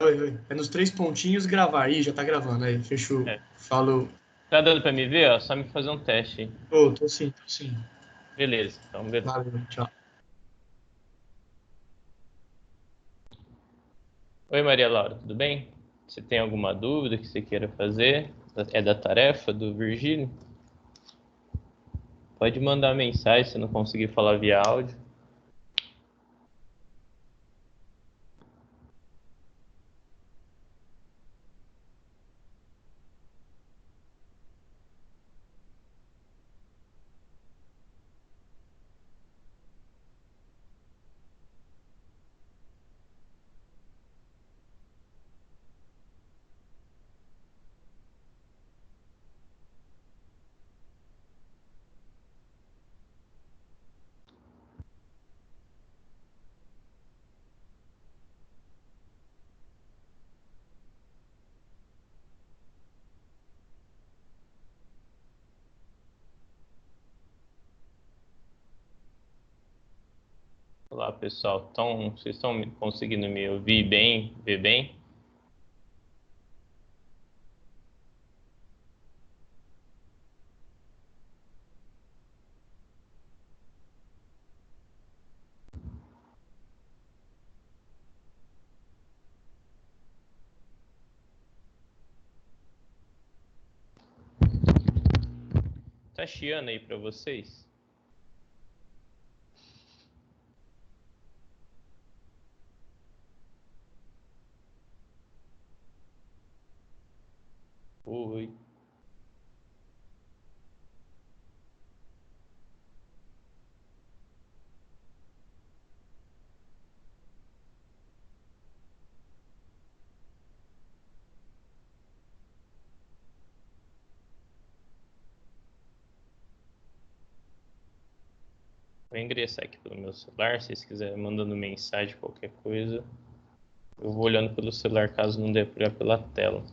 Oi, oi. É nos três pontinhos gravar. Ih, já tá gravando aí. Fechou. É. Falou. Tá dando pra me ver? Ó, só me fazer um teste aí. Ô, tô sim, tô sim. Beleza, então beleza. Valeu, tchau. Oi, Maria Laura, tudo bem? Você tem alguma dúvida que você queira fazer? É da tarefa do Virgílio? Pode mandar mensagem se não conseguir falar via áudio. Olá, pessoal. Então, vocês estão conseguindo me ouvir bem, ver bem? Tá chiando aí pra vocês? Oi. Vou ingressar aqui pelo meu celular. Se vocês quiserem mandando mensagem, qualquer coisa, eu vou olhando pelo celular caso não dê pra olhar pela tela.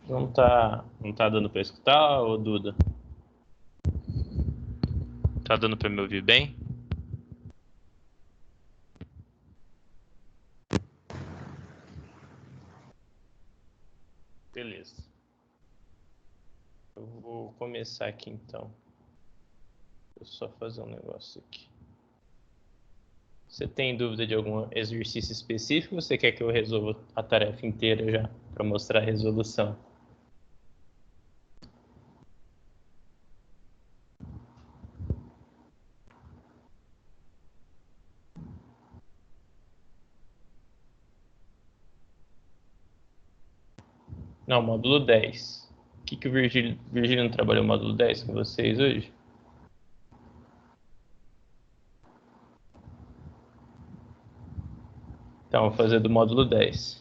Não tá dando pra escutar, ô Duda? Tá dando pra me ouvir bem? Beleza. Eu vou começar aqui então. Deixa eu só fazer um negócio aqui. Você tem dúvida de algum exercício específico ou você quer que eu resolva a tarefa inteira já para mostrar a resolução? Não, módulo 10. O que o Virgílio não trabalhou módulo 10 com vocês hoje? Então, vou fazer do módulo 10.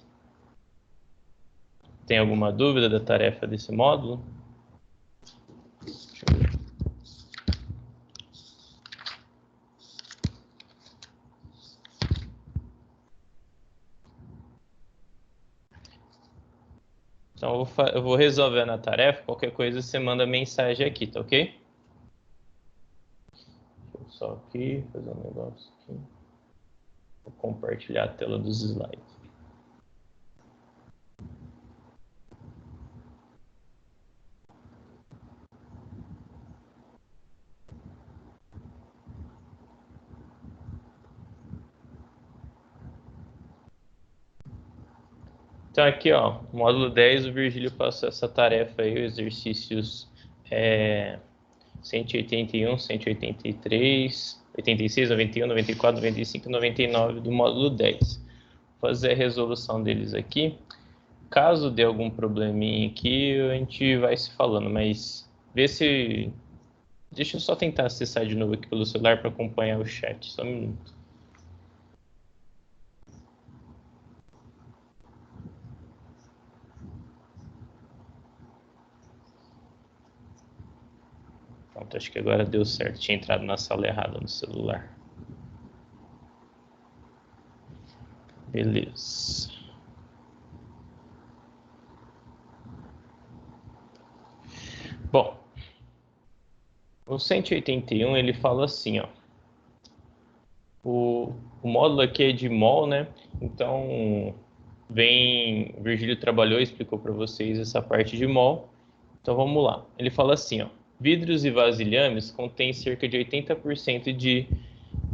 Tem alguma dúvida da tarefa desse módulo? Deixa eu ver. Então, eu vou resolvendo a tarefa. Qualquer coisa você manda mensagem aqui, tá ok? Deixa eu só aqui fazer um negócio aqui. Vou compartilhar a tela dos slides. Então aqui, ó, módulo 10, o Virgílio passou essa tarefa aí, exercícios 181, 183, 86, 91, 94, 95 e 99 do módulo 10. Vou fazer a resolução deles aqui. Caso dê algum probleminha aqui, a gente vai se falando, mas vê se... Deixa eu só tentar acessar de novo aqui pelo celular para acompanhar o chat, só um minuto. Pronto, acho que agora deu certo, tinha entrado na sala errada no celular. Beleza. Bom, o 181 ele fala assim, ó. O módulo aqui é de mol, né? Então, o Virgílio trabalhou e explicou para vocês essa parte de mol. Então, vamos lá. Ele fala assim, ó. Vidros e vasilhames contêm cerca de 80% de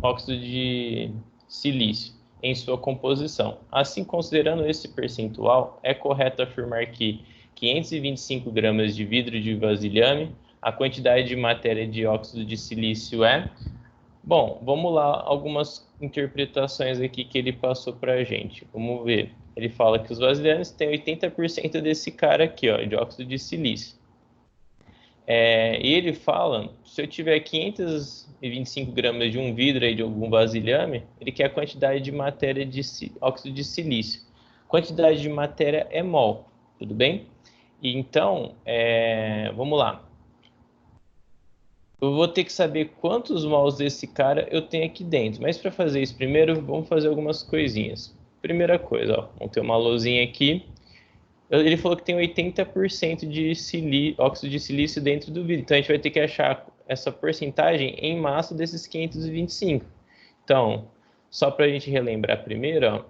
óxido de silício em sua composição. Assim, considerando esse percentual, é correto afirmar que 525 gramas de vidro de vasilhame, a quantidade de matéria de óxido de silício é... Bom, vamos lá, algumas interpretações aqui que ele passou para a gente. Vamos ver. Ele fala que os vasilhames têm 80% desse cara aqui, ó, de óxido de silício. E ele fala, se eu tiver 525 gramas de um vidro aí, de algum vasilhame, ele quer a quantidade de matéria de óxido de silício. Quantidade de matéria é mol, tudo bem? E então, vamos lá. Eu vou ter que saber quantos mols desse cara eu tenho aqui dentro. Mas para fazer isso primeiro, vamos fazer algumas coisinhas. Primeira coisa, ó, vamos ter uma lousinha aqui. Ele falou que tem 80% de óxido de silício dentro do vidro. Então a gente vai ter que achar essa porcentagem em massa desses 525. Então, só para a gente relembrar primeiro, ó,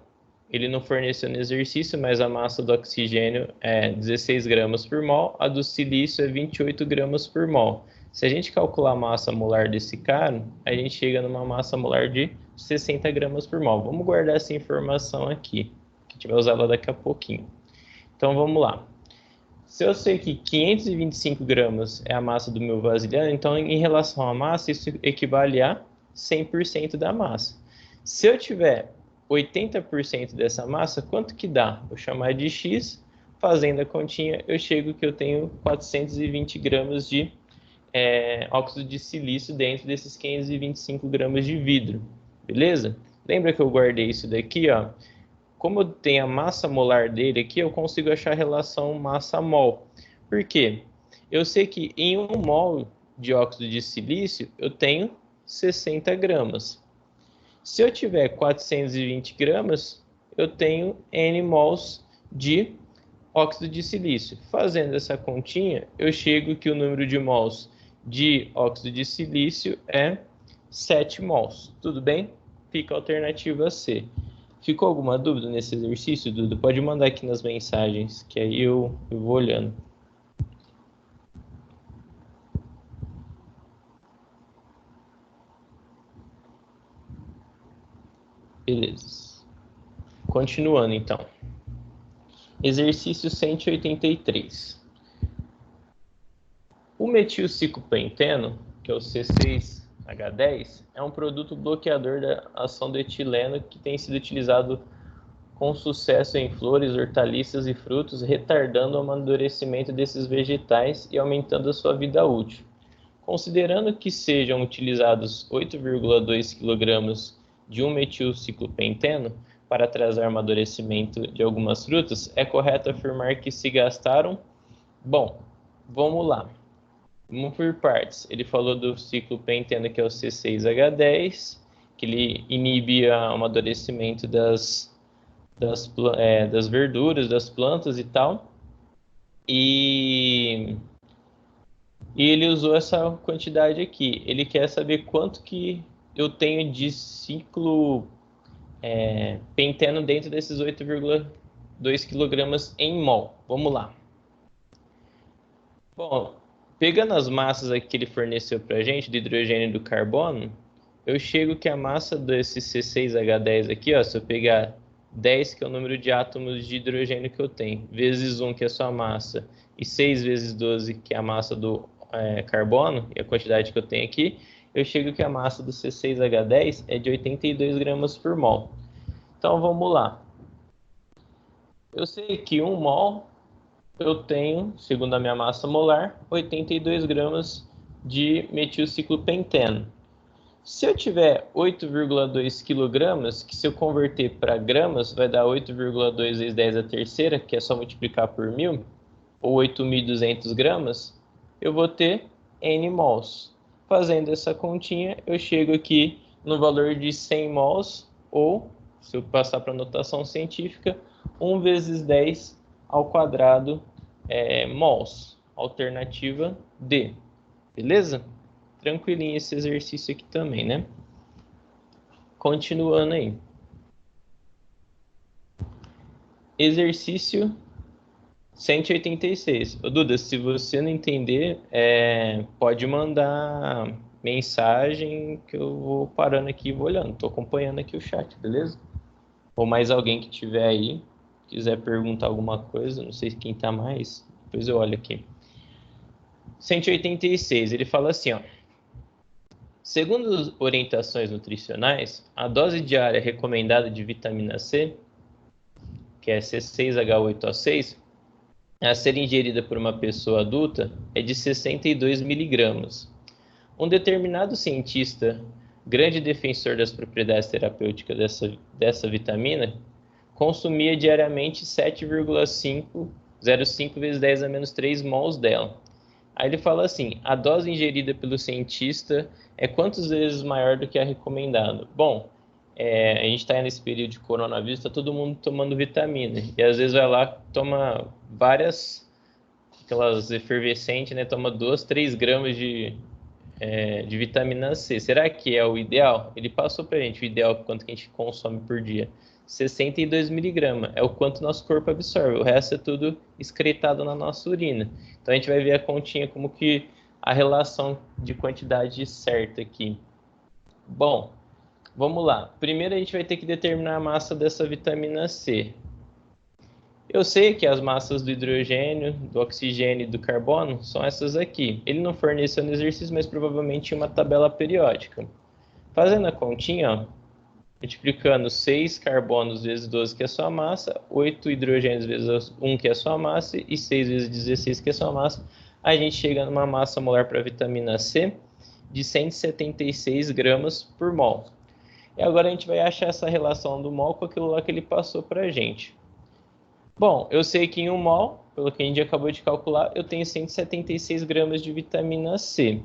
ele não forneceu no exercício, mas a massa do oxigênio é 16 gramas por mol, a do silício é 28 gramas por mol. Se a gente calcular a massa molar desse cara, a gente chega numa massa molar de 60 gramas por mol. Vamos guardar essa informação aqui, que a gente vai usar ela daqui a pouquinho. Então vamos lá. Se eu sei que 525 gramas é a massa do meu vasilhame, então em relação à massa, isso equivale a 100% da massa. Se eu tiver 80% dessa massa, quanto que dá? Vou chamar de X, fazendo a continha, eu chego que eu tenho 420 gramas de óxido de silício dentro desses 525 gramas de vidro, beleza? Lembra que eu guardei isso daqui, ó? Como eu tenho a massa molar dele aqui, eu consigo achar a relação massa-mol. Por quê? Eu sei que em 1 mol de óxido de silício, eu tenho 60 gramas. Se eu tiver 420 gramas, eu tenho N mols de óxido de silício. Fazendo essa continha, eu chego que o número de mols de óxido de silício é 7 mols. Tudo bem? Fica a alternativa C. Ficou alguma dúvida nesse exercício, Dudu? Pode mandar aqui nas mensagens, que aí eu vou olhando. Beleza. Continuando, então. Exercício 183. O metilciclopenteno, que é o C6H10, é um produto bloqueador da ação do etileno que tem sido utilizado com sucesso em flores, hortaliças e frutos, retardando o amadurecimento desses vegetais e aumentando a sua vida útil. Considerando que sejam utilizados 8,2 kg de um metilciclopenteno para atrasar o amadurecimento de algumas frutas, é correto afirmar que se gastaram... Bom, vamos lá. Vamos por partes. Ele falou do ciclopenteno, que é o C6H10, que ele inibe o amadurecimento das verduras, das plantas e tal. E ele usou essa quantidade aqui. Ele quer saber quanto que eu tenho de ciclo penteno dentro desses 8,2 kg em mol. Vamos lá. Bom, pegando as massas aqui que ele forneceu para a gente, do hidrogênio e do carbono, eu chego que a massa desse C6H10 aqui, ó, se eu pegar 10, que é o número de átomos de hidrogênio que eu tenho, vezes 1, que é a sua massa, e 6 vezes 12, que é a massa do carbono, e a quantidade que eu tenho aqui, eu chego que a massa do C6H10 é de 82 gramas por mol. Então, vamos lá. Eu sei que 1 mol eu tenho, segundo a minha massa molar, 82 gramas de metilciclopenteno. Se eu tiver 8,2 kg, que se eu converter para gramas, vai dar 8,2 vezes 10 a terceira, que é só multiplicar por 1.000, ou 8.200 gramas, eu vou ter N mols. Fazendo essa continha, eu chego aqui no valor de 100 mols, ou, se eu passar para a notação científica, 1 vezes 10 ao quadrado mols. Alternativa D. Beleza? Tranquilinho esse exercício aqui também, né? Continuando aí. Exercício 186. Ô, Duda, se você não entender, pode mandar mensagem que eu vou parando aqui e vou olhando. Estou acompanhando aqui o chat, beleza? Ou mais alguém que tiver aí, quiser perguntar alguma coisa, não sei quem tá mais, depois eu olho aqui. 186, ele fala assim, ó. Segundo as orientações nutricionais, a dose diária recomendada de vitamina C, que é C6H8O6, a ser ingerida por uma pessoa adulta é de 62 miligramas. Um determinado cientista, grande defensor das propriedades terapêuticas dessa vitamina, consumia diariamente 7,505 vezes 10 a menos 3 mols dela. Aí ele fala assim, a dose ingerida pelo cientista é quantas vezes maior do que a recomendada? Bom, a gente está nesse período de coronavírus, está todo mundo tomando vitamina. E às vezes vai lá, toma várias, aquelas efervescentes, né? Toma 2, 3 gramas de vitamina C. Será que é o ideal? Ele passou para a gente o ideal, quanto que a gente consome por dia. 62 miligramas, é o quanto nosso corpo absorve. O resto é tudo excretado na nossa urina. Então a gente vai ver a continha como que a relação de quantidade certa aqui. Bom, vamos lá. Primeiro a gente vai ter que determinar a massa dessa vitamina C. Eu sei que as massas do hidrogênio, do oxigênio e do carbono são essas aqui. Ele não forneceu no exercício, mas provavelmente uma tabela periódica. Fazendo a continha, ó, multiplicando 6 carbonos vezes 12, que é a sua massa, 8 hidrogênios vezes 1, que é a sua massa, e 6 vezes 16, que é a sua massa, a gente chega numa massa molar para a vitamina C de 176 gramas por mol. E agora a gente vai achar essa relação do mol com aquilo lá que ele passou para a gente. Bom, eu sei que em 1 mol, pelo que a gente acabou de calcular, eu tenho 176 gramas de vitamina C.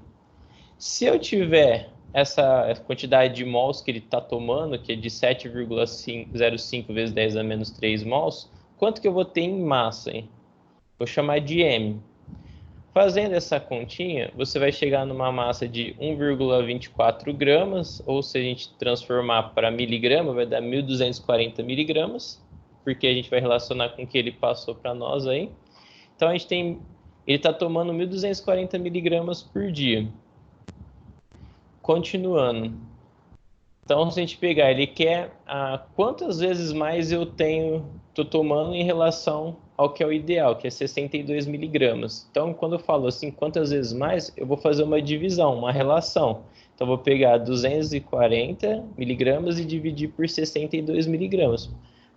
Se eu tiver essa quantidade de mols que ele está tomando, que é de 7,05 vezes 10 a menos 3 mols, quanto que eu vou ter em massa, hein? Vou chamar de M. Fazendo essa continha, você vai chegar numa massa de 1,24 gramas, ou se a gente transformar para miligrama, vai dar 1.240 miligramas, porque a gente vai relacionar com o que ele passou para nós aí. Então, a gente tem, ele está tomando 1.240 miligramas por dia. Continuando. Então, se a gente pegar, ele quer quantas vezes mais eu estou tomando em relação ao que é o ideal, que é 62 miligramas. Então, quando eu falo assim, quantas vezes mais, eu vou fazer uma divisão, uma relação. Então, eu vou pegar 240 miligramas e dividir por 62 miligramas.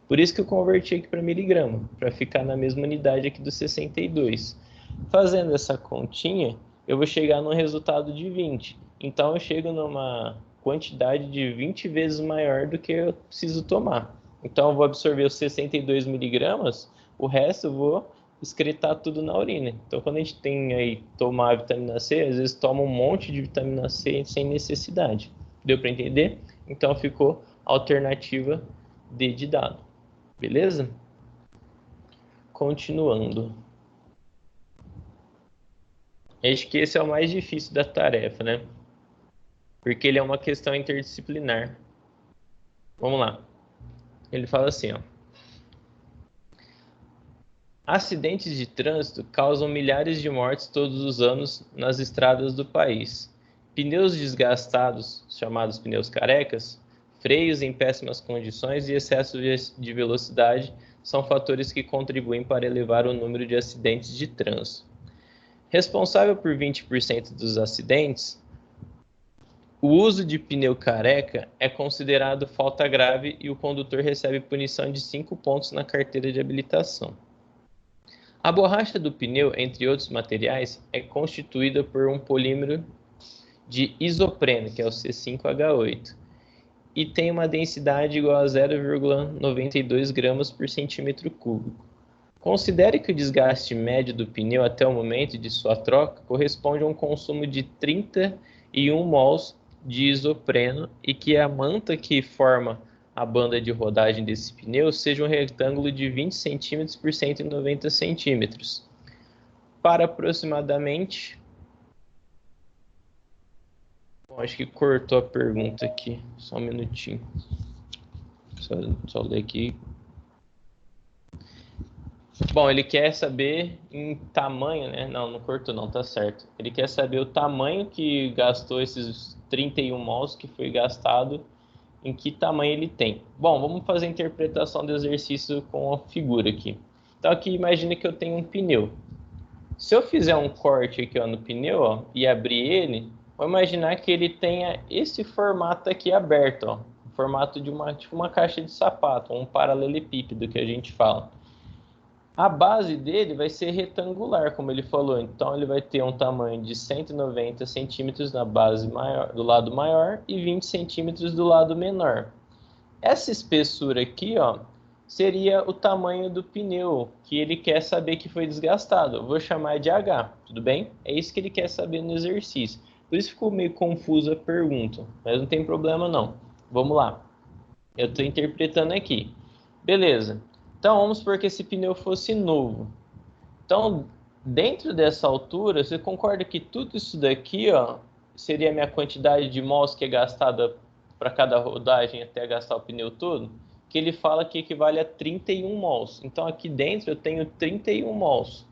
Por isso que eu converti aqui para miligrama, para ficar na mesma unidade aqui do 62. Fazendo essa continha, eu vou chegar num resultado de 20. Então, eu chego numa quantidade de 20 vezes maior do que eu preciso tomar. Então, eu vou absorver os 62 miligramas, o resto eu vou excretar tudo na urina. Então, quando a gente tem aí tomar a vitamina C, às vezes toma um monte de vitamina C sem necessidade. Deu para entender? Então, ficou a alternativa D de dado. Beleza? Continuando. Acho que esse é o mais difícil da tarefa, né? Porque ele é uma questão interdisciplinar. Vamos lá. Ele fala assim, ó. Acidentes de trânsito causam milhares de mortes todos os anos nas estradas do país. Pneus desgastados, chamados pneus carecas, Freios em péssimas condições e excesso de velocidade são fatores que contribuem para elevar o número de acidentes de trânsito. Responsável por 20% dos acidentes, o uso de pneu careca é considerado falta grave e o condutor recebe punição de 5 pontos na carteira de habilitação. A borracha do pneu, entre outros materiais, é constituída por um polímero de isopreno, que é o C5H8, e tem uma densidade igual a 0,92 gramas por centímetro cúbico. Considere que o desgaste médio do pneu até o momento de sua troca corresponde a um consumo de 31 mols de isopreno e que a manta que forma a banda de rodagem desse pneu seja um retângulo de 20 cm por 190 cm. Para aproximadamente... Bom, acho que cortou a pergunta aqui. Só um minutinho. Só ler aqui. Bom, ele quer saber em tamanho, né? Não cortou não, tá certo. Ele quer saber o tamanho que gastou esses 31 mols que foi gastado, em que tamanho ele tem. Bom, vamos fazer a interpretação do exercício com a figura aqui. Então aqui imagina que eu tenho um pneu. Se eu fizer um corte aqui ó, no pneu ó, e abrir ele, vou imaginar que ele tenha esse formato aqui aberto, ó, o formato de tipo uma caixa de sapato, um paralelepípedo que a gente fala. A base dele vai ser retangular, como ele falou, então ele vai ter um tamanho de 190 centímetros na base maior, do lado maior e 20 centímetros do lado menor. Essa espessura aqui ó, seria o tamanho do pneu que ele quer saber que foi desgastado. Eu vou chamar de H, tudo bem? É isso que ele quer saber no exercício. Por isso ficou meio confusa a pergunta, mas não tem problema não. Vamos lá. Eu estou interpretando aqui. Beleza. Então, vamos supor que esse pneu fosse novo. Então, dentro dessa altura, você concorda que tudo isso daqui ó, seria a minha quantidade de mols que é gastada para cada rodagem até gastar o pneu todo? Que ele fala que equivale a 31 mols. Então, aqui dentro eu tenho 31 mols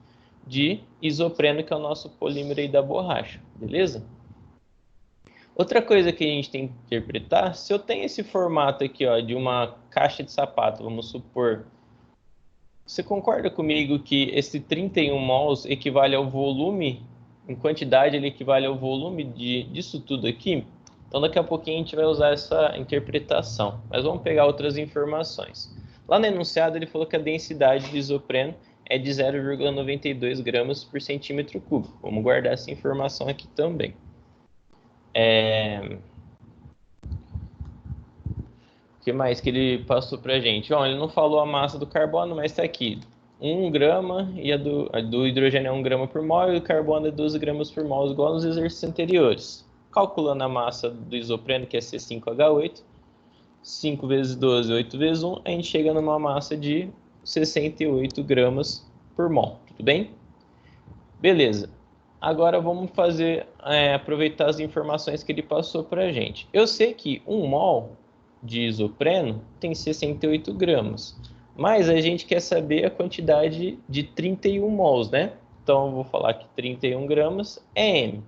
de isopreno, que é o nosso polímero aí da borracha. Beleza? Outra coisa que a gente tem que interpretar, se eu tenho esse formato aqui ó, de uma caixa de sapato, vamos supor... Você concorda comigo que esse 31 mols equivale ao volume, em quantidade ele equivale ao volume disso tudo aqui? Então daqui a pouquinho a gente vai usar essa interpretação, mas vamos pegar outras informações. Lá no enunciado ele falou que a densidade de isopreno é de 0,92 gramas por centímetro cúbico. Vamos guardar essa informação aqui também. O que mais que ele passou para a gente? Ele não falou a massa do carbono, mas está aqui. 1 grama e a do hidrogênio é 1 grama por mol e o carbono é 12 gramas por mol, igual nos exercícios anteriores. Calculando a massa do isopreno, que é C5H8, 5 vezes 12, 8 vezes 1, a gente chega numa massa de 68 gramas por mol. Tudo bem? Beleza. Agora vamos aproveitar as informações que ele passou para a gente. Eu sei que 1 mol de isopreno tem 68 gramas, mas a gente quer saber a quantidade de 31 mols, né? Então eu vou falar que 31 gramas é M.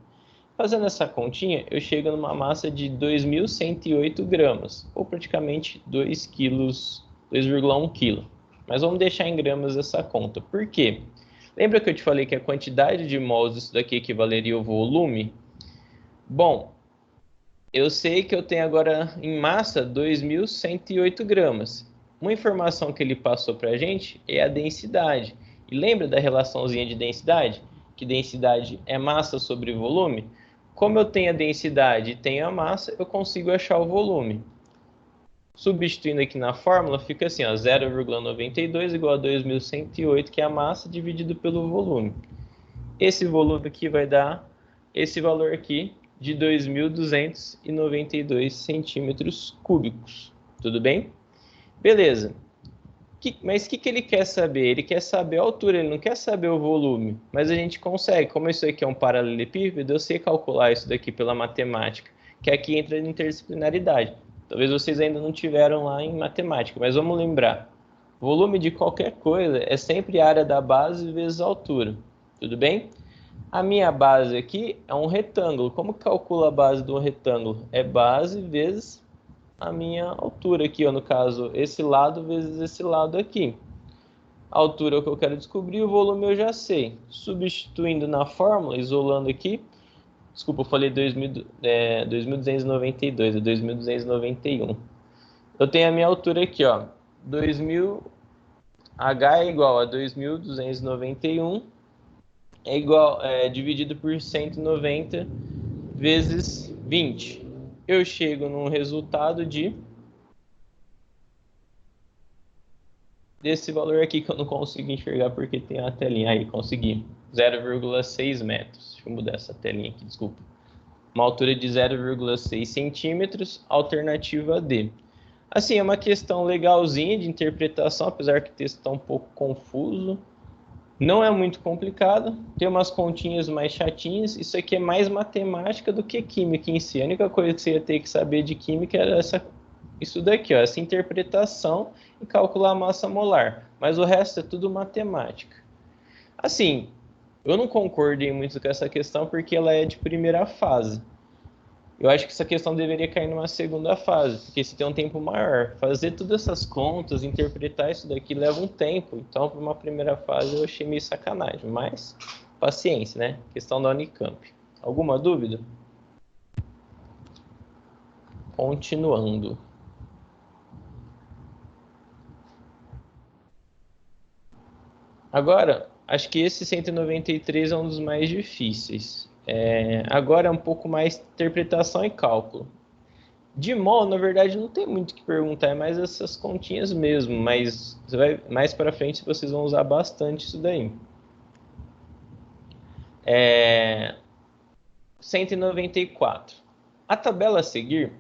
Fazendo essa continha, eu chego numa massa de 2.108 gramas, ou praticamente 2,1 kg. Mas vamos deixar em gramas essa conta. Por quê? Lembra que eu te falei que a quantidade de mols disso daqui equivaleria ao volume? Bom, eu sei que eu tenho agora em massa 2.108 gramas. Uma informação que ele passou para a gente é a densidade. E lembra da relaçãozinha de densidade? Que densidade é massa sobre volume? Como eu tenho a densidade e tenho a massa, eu consigo achar o volume. Substituindo aqui na fórmula, fica assim, 0,92 igual a 2.108, que é a massa, dividido pelo volume. Esse volume aqui vai dar esse valor aqui, de 2.292 centímetros cúbicos. Tudo bem? Beleza. Mas o que ele quer saber? Ele quer saber a altura, ele não quer saber o volume. Mas a gente consegue. Como isso aqui é um paralelepípedo, eu sei calcular isso daqui pela matemática, que aqui entra a interdisciplinaridade. Talvez vocês ainda não tiveram lá em matemática, mas vamos lembrar. Volume de qualquer coisa é sempre a área da base vezes a altura. Tudo bem? A minha base aqui é um retângulo. Como calcula a base de um retângulo? É base vezes a minha altura aqui, ó, no caso, esse lado vezes esse lado aqui. A altura é o que eu quero descobrir, o volume eu já sei. Substituindo na fórmula, isolando aqui, desculpa, eu falei 2.292, é 2.291. Eu tenho a minha altura aqui, ó, 2000, H é igual a 2.291, é igual, dividido por 190 vezes 20. Eu chego num resultado desse valor aqui que eu não consigo enxergar porque tem a telinha. Aí, consegui. 0,6 metros. Deixa eu mudar essa telinha aqui, desculpa. Uma altura de 0,6 centímetros, alternativa D. Assim, é uma questão legalzinha de interpretação, apesar que o texto está um pouco confuso. Não é muito complicado, tem umas continhas mais chatinhas. Isso aqui é mais matemática do que química em si. A única coisa que você ia ter que saber de química era isso daqui, ó, essa interpretação e calcular a massa molar. Mas o resto é tudo matemática. Assim, eu não concordei muito com essa questão porque ela é de primeira fase. Eu acho que essa questão deveria cair numa segunda fase, porque se tem um tempo maior. Fazer todas essas contas, interpretar isso daqui leva um tempo. Então, para uma primeira fase, eu achei meio sacanagem. Mas, paciência, né? Questão da Unicamp. Alguma dúvida? Continuando. Agora, acho que esse 193 é um dos mais difíceis. Agora é um pouco mais interpretação e cálculo. De mol, na verdade, não tem muito o que perguntar, é mais essas continhas mesmo, mas mais para frente vocês vão usar bastante isso daí. 194. A tabela a seguir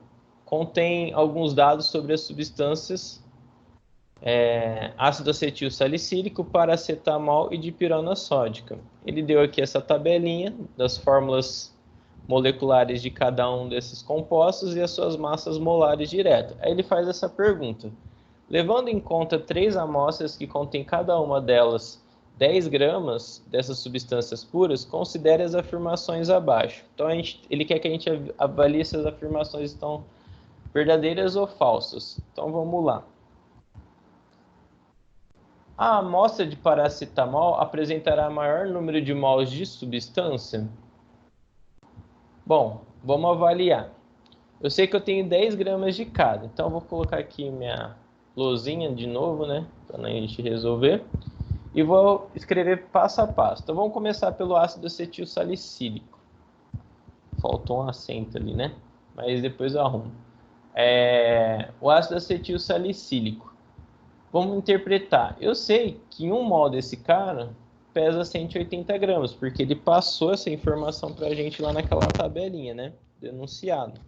contém alguns dados sobre as substâncias ácido acetil salicílico, paracetamol e dipirona sódica. Ele deu aqui essa tabelinha das fórmulas moleculares de cada um desses compostos e as suas massas molares diretas. Aí ele faz essa pergunta. Levando em conta 3 amostras que contêm cada uma delas 10 gramas dessas substâncias puras, considere as afirmações abaixo. Então, ele quer que a gente avalie se as afirmações estão verdadeiras ou falsas. Então, vamos lá. A amostra de paracetamol apresentará maior número de mols de substância? Bom, vamos avaliar. Eu sei que eu tenho 10 gramas de cada, então eu vou colocar aqui minha lousinha de novo, né? Para a gente resolver. E vou escrever passo a passo. Então vamos começar pelo ácido acetil salicílico. Faltou um acento ali, né? Mas depois eu arrumo. O ácido acetil salicílico. Vamos interpretar. Eu sei que um mol desse cara pesa 180 gramas, porque ele passou essa informação para a gente lá naquela tabelinha, né? Denunciado.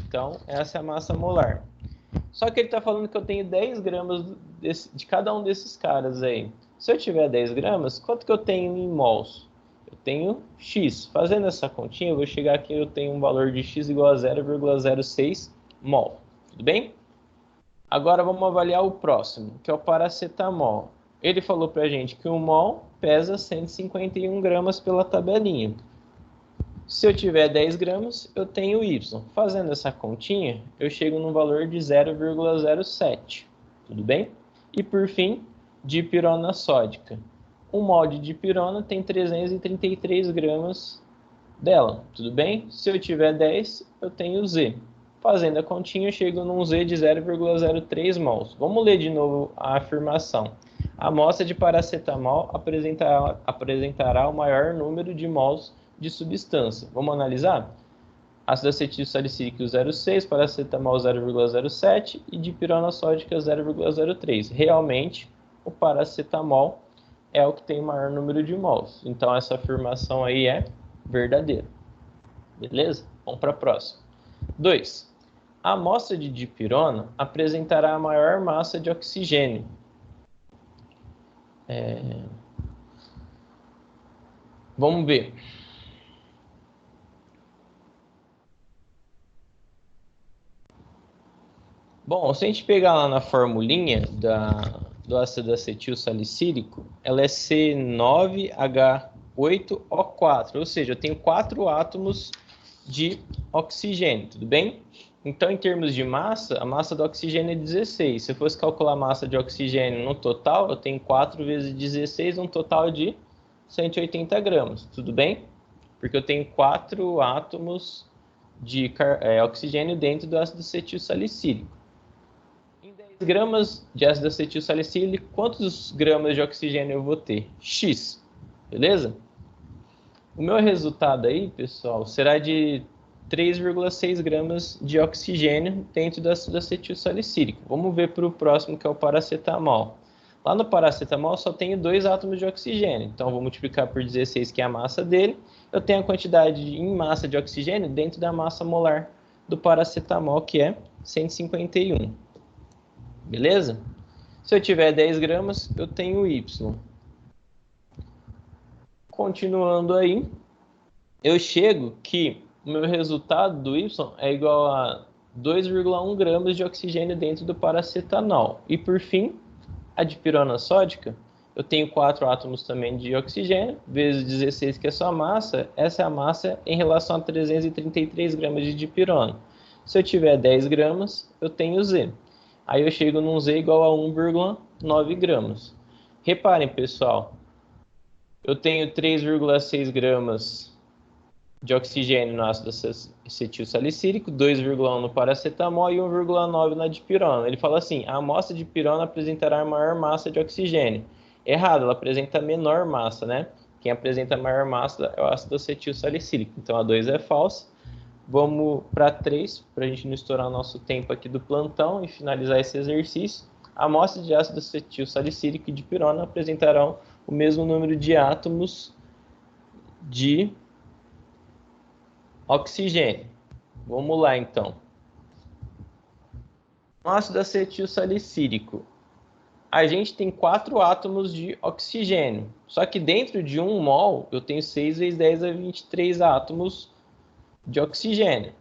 Então, essa é a massa molar. Só que ele está falando que eu tenho 10 gramas de cada um desses caras aí. Se eu tiver 10 gramas, quanto que eu tenho em mols? Eu tenho X. Fazendo essa continha, eu vou chegar aqui e eu tenho um valor de X igual a 0,06 mol. Tudo bem? Agora vamos avaliar o próximo, que é o paracetamol. Ele falou para a gente que um mol pesa 151 gramas pela tabelinha. Se eu tiver 10 gramas, eu tenho Y. Fazendo essa continha, eu chego num valor de 0,07. Tudo bem? E por fim, dipirona sódica. Um mol de dipirona tem 333 gramas dela. Tudo bem? Se eu tiver 10, eu tenho Z. Fazendo a continha, eu chego num Z de 0,03 mols. Vamos ler de novo a afirmação. A amostra de paracetamol apresentará o maior número de mols de substância. Vamos analisar? Ácido acetil salicílico 0,6, paracetamol 0,07 e dipirona sódica 0,03. Realmente, o paracetamol é o que tem o maior número de mols. Então, essa afirmação aí é verdadeira. Beleza? Vamos para a próxima. 2. A amostra de dipirona apresentará a maior massa de oxigênio. Vamos ver. Bom, se a gente pegar lá na formulinha do ácido acetil salicílico, ela é C9H8O4, ou seja, eu tenho 4 átomos de oxigênio, tudo bem? Então, em termos de massa, a massa do oxigênio é 16. Se eu fosse calcular a massa de oxigênio no total, eu tenho 4 vezes 16, um total de 180 gramas. Tudo bem? Porque eu tenho 4 átomos de oxigênio dentro do ácido acetil salicílico. Em 10 gramas de ácido acetil salicílico, quantos gramas de oxigênio eu vou ter? X. Beleza? O meu resultado aí, pessoal, será de 3,6 gramas de oxigênio dentro do ácido acetil salicílico. Vamos ver para o próximo, que é o paracetamol. Lá no paracetamol só tenho 2 átomos de oxigênio, então vou multiplicar por 16, que é a massa dele. Eu tenho a quantidade em massa de oxigênio dentro da massa molar do paracetamol, que é 151. Beleza? Se eu tiver 10 gramas, eu tenho Y. Continuando aí, eu chego que o meu resultado do Y é igual a 2,1 gramas de oxigênio dentro do paracetanol. E por fim, a dipirona sódica, eu tenho 4 átomos também de oxigênio, vezes 16, que é só a massa. Essa é a massa em relação a 333 gramas de dipirona. Se eu tiver 10 gramas, eu tenho Z. Aí eu chego num Z igual a 1,9 gramas. Reparem, pessoal, eu tenho 3,6 gramas de oxigênio no ácido acetil salicílico, 2,1 no paracetamol e 1,9 na dipirona. Ele fala assim: a amostra de dipirona apresentará maior massa de oxigênio. Errado, ela apresenta menor massa, né? Quem apresenta maior massa é o ácido acetil salicílico. Então a 2 é falsa. Vamos para 3, para a gente não estourar o nosso tempo aqui do plantão e finalizar esse exercício. Amostras de ácido acetil salicílico e dipirona apresentarão o mesmo número de átomos de oxigênio. Vamos lá, então. No ácido acetil salicílico, a gente tem 4 átomos de oxigênio. Só que dentro de 1 mol, eu tenho 6 vezes 10 a 23 átomos de oxigênio.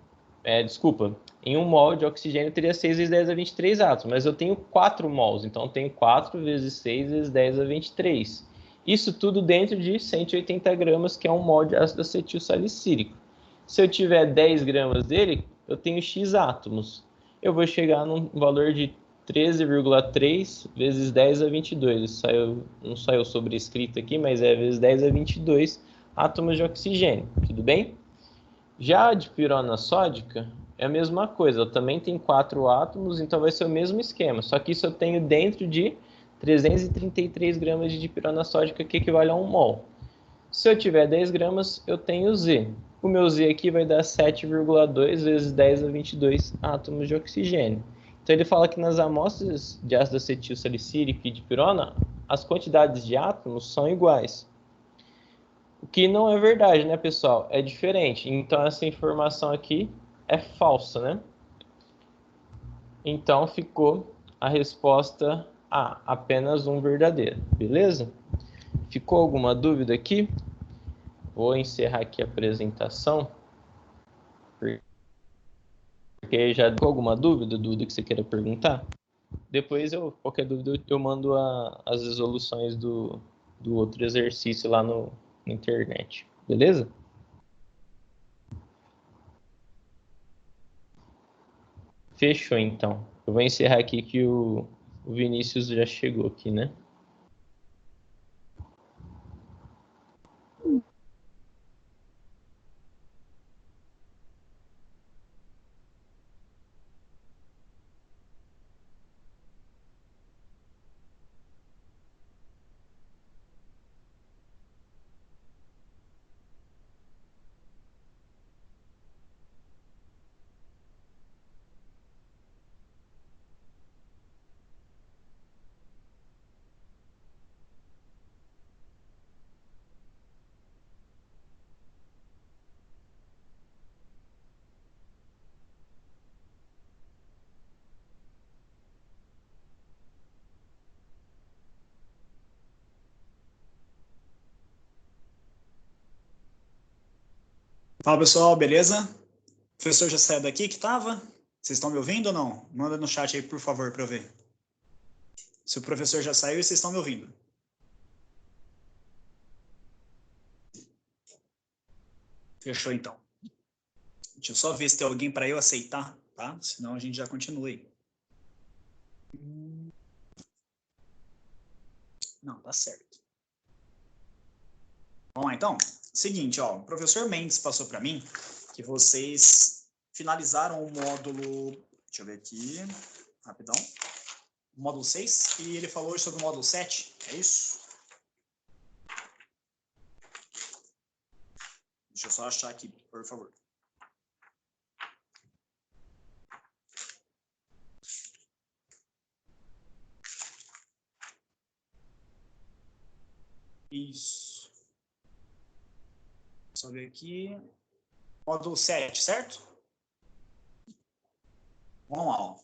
Desculpa, em 1 mol de oxigênio teria 6 vezes 10 a 23 átomos, mas eu tenho 4 mols, então eu tenho 4 vezes 6 vezes 10 a 23. Isso tudo dentro de 180 gramas, que é 1 mol de ácido acetil salicílico. Se eu tiver 10 gramas dele, eu tenho X átomos. Eu vou chegar num valor de 13,3 vezes 10 a 22. Não saiu sobrescrito aqui, mas é vezes 10 a 22 átomos de oxigênio. Tudo bem? Já a dipirona sódica é a mesma coisa. Ela também tem 4 átomos, então vai ser o mesmo esquema. Só que isso eu tenho dentro de 333 gramas de dipirona sódica, que equivale a 1 mol. Se eu tiver 10 gramas, eu tenho Z. O meu Z aqui vai dar 7,2 vezes 10 a 22 átomos de oxigênio. Então ele fala que nas amostras de ácido acetil salicílico e dipirona, as quantidades de átomos são iguais. O que não é verdade, né, pessoal? É diferente. Então essa informação aqui é falsa, né? Então ficou a resposta A, apenas um verdadeiro. Beleza? Ficou alguma dúvida aqui? Vou encerrar aqui a apresentação, porque já ficou alguma dúvida que você queira perguntar? Depois, qualquer dúvida, eu mando as resoluções do outro exercício lá na internet. Beleza? Fechou, então. Eu vou encerrar aqui que o Vinícius já chegou aqui, né? Fala pessoal, beleza? O professor já saiu daqui que tava? Vocês estão me ouvindo ou não? Manda no chat aí, por favor, para eu ver. Se o professor já saiu, vocês estão me ouvindo. Fechou então. Deixa eu só ver se tem alguém para eu aceitar. tá? Senão a gente já continua aí. Não, tá certo. Vamos lá, então. Seguinte, ó, o professor Mendes passou para mim que vocês finalizaram o módulo, deixa eu ver aqui, rapidão, o módulo 6, e ele falou hoje sobre o módulo 7, é isso? Deixa eu só achar aqui, por favor. Isso. Só ver aqui. Módulo 7, certo? Vamos lá, ó.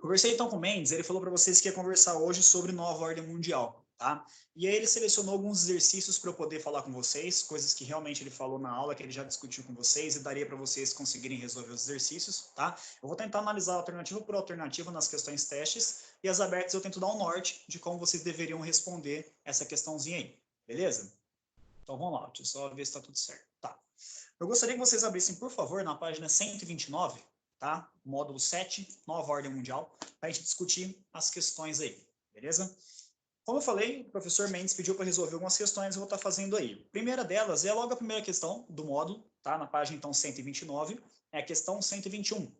Conversei então com o Mendes, ele falou para vocês que ia conversar hoje sobre nova ordem mundial, tá? E aí ele selecionou alguns exercícios para eu poder falar com vocês, coisas que realmente ele falou na aula, que ele já discutiu com vocês e daria para vocês conseguirem resolver os exercícios, tá? Eu vou tentar analisar alternativa por alternativa nas questões testes e as abertas eu tento dar um norte de como vocês deveriam responder essa questãozinha aí, beleza? Então vamos lá, deixa eu só ver se está tudo certo. Tá. Eu gostaria que vocês abrissem, por favor, na página 129, tá? Módulo 7, nova ordem mundial, para a gente discutir as questões aí, beleza? Como eu falei, o professor Mendes pediu para resolver algumas questões, eu vou estar fazendo aí. A primeira delas é logo a primeira questão do módulo, tá? Na página, então, 129, é a questão 121,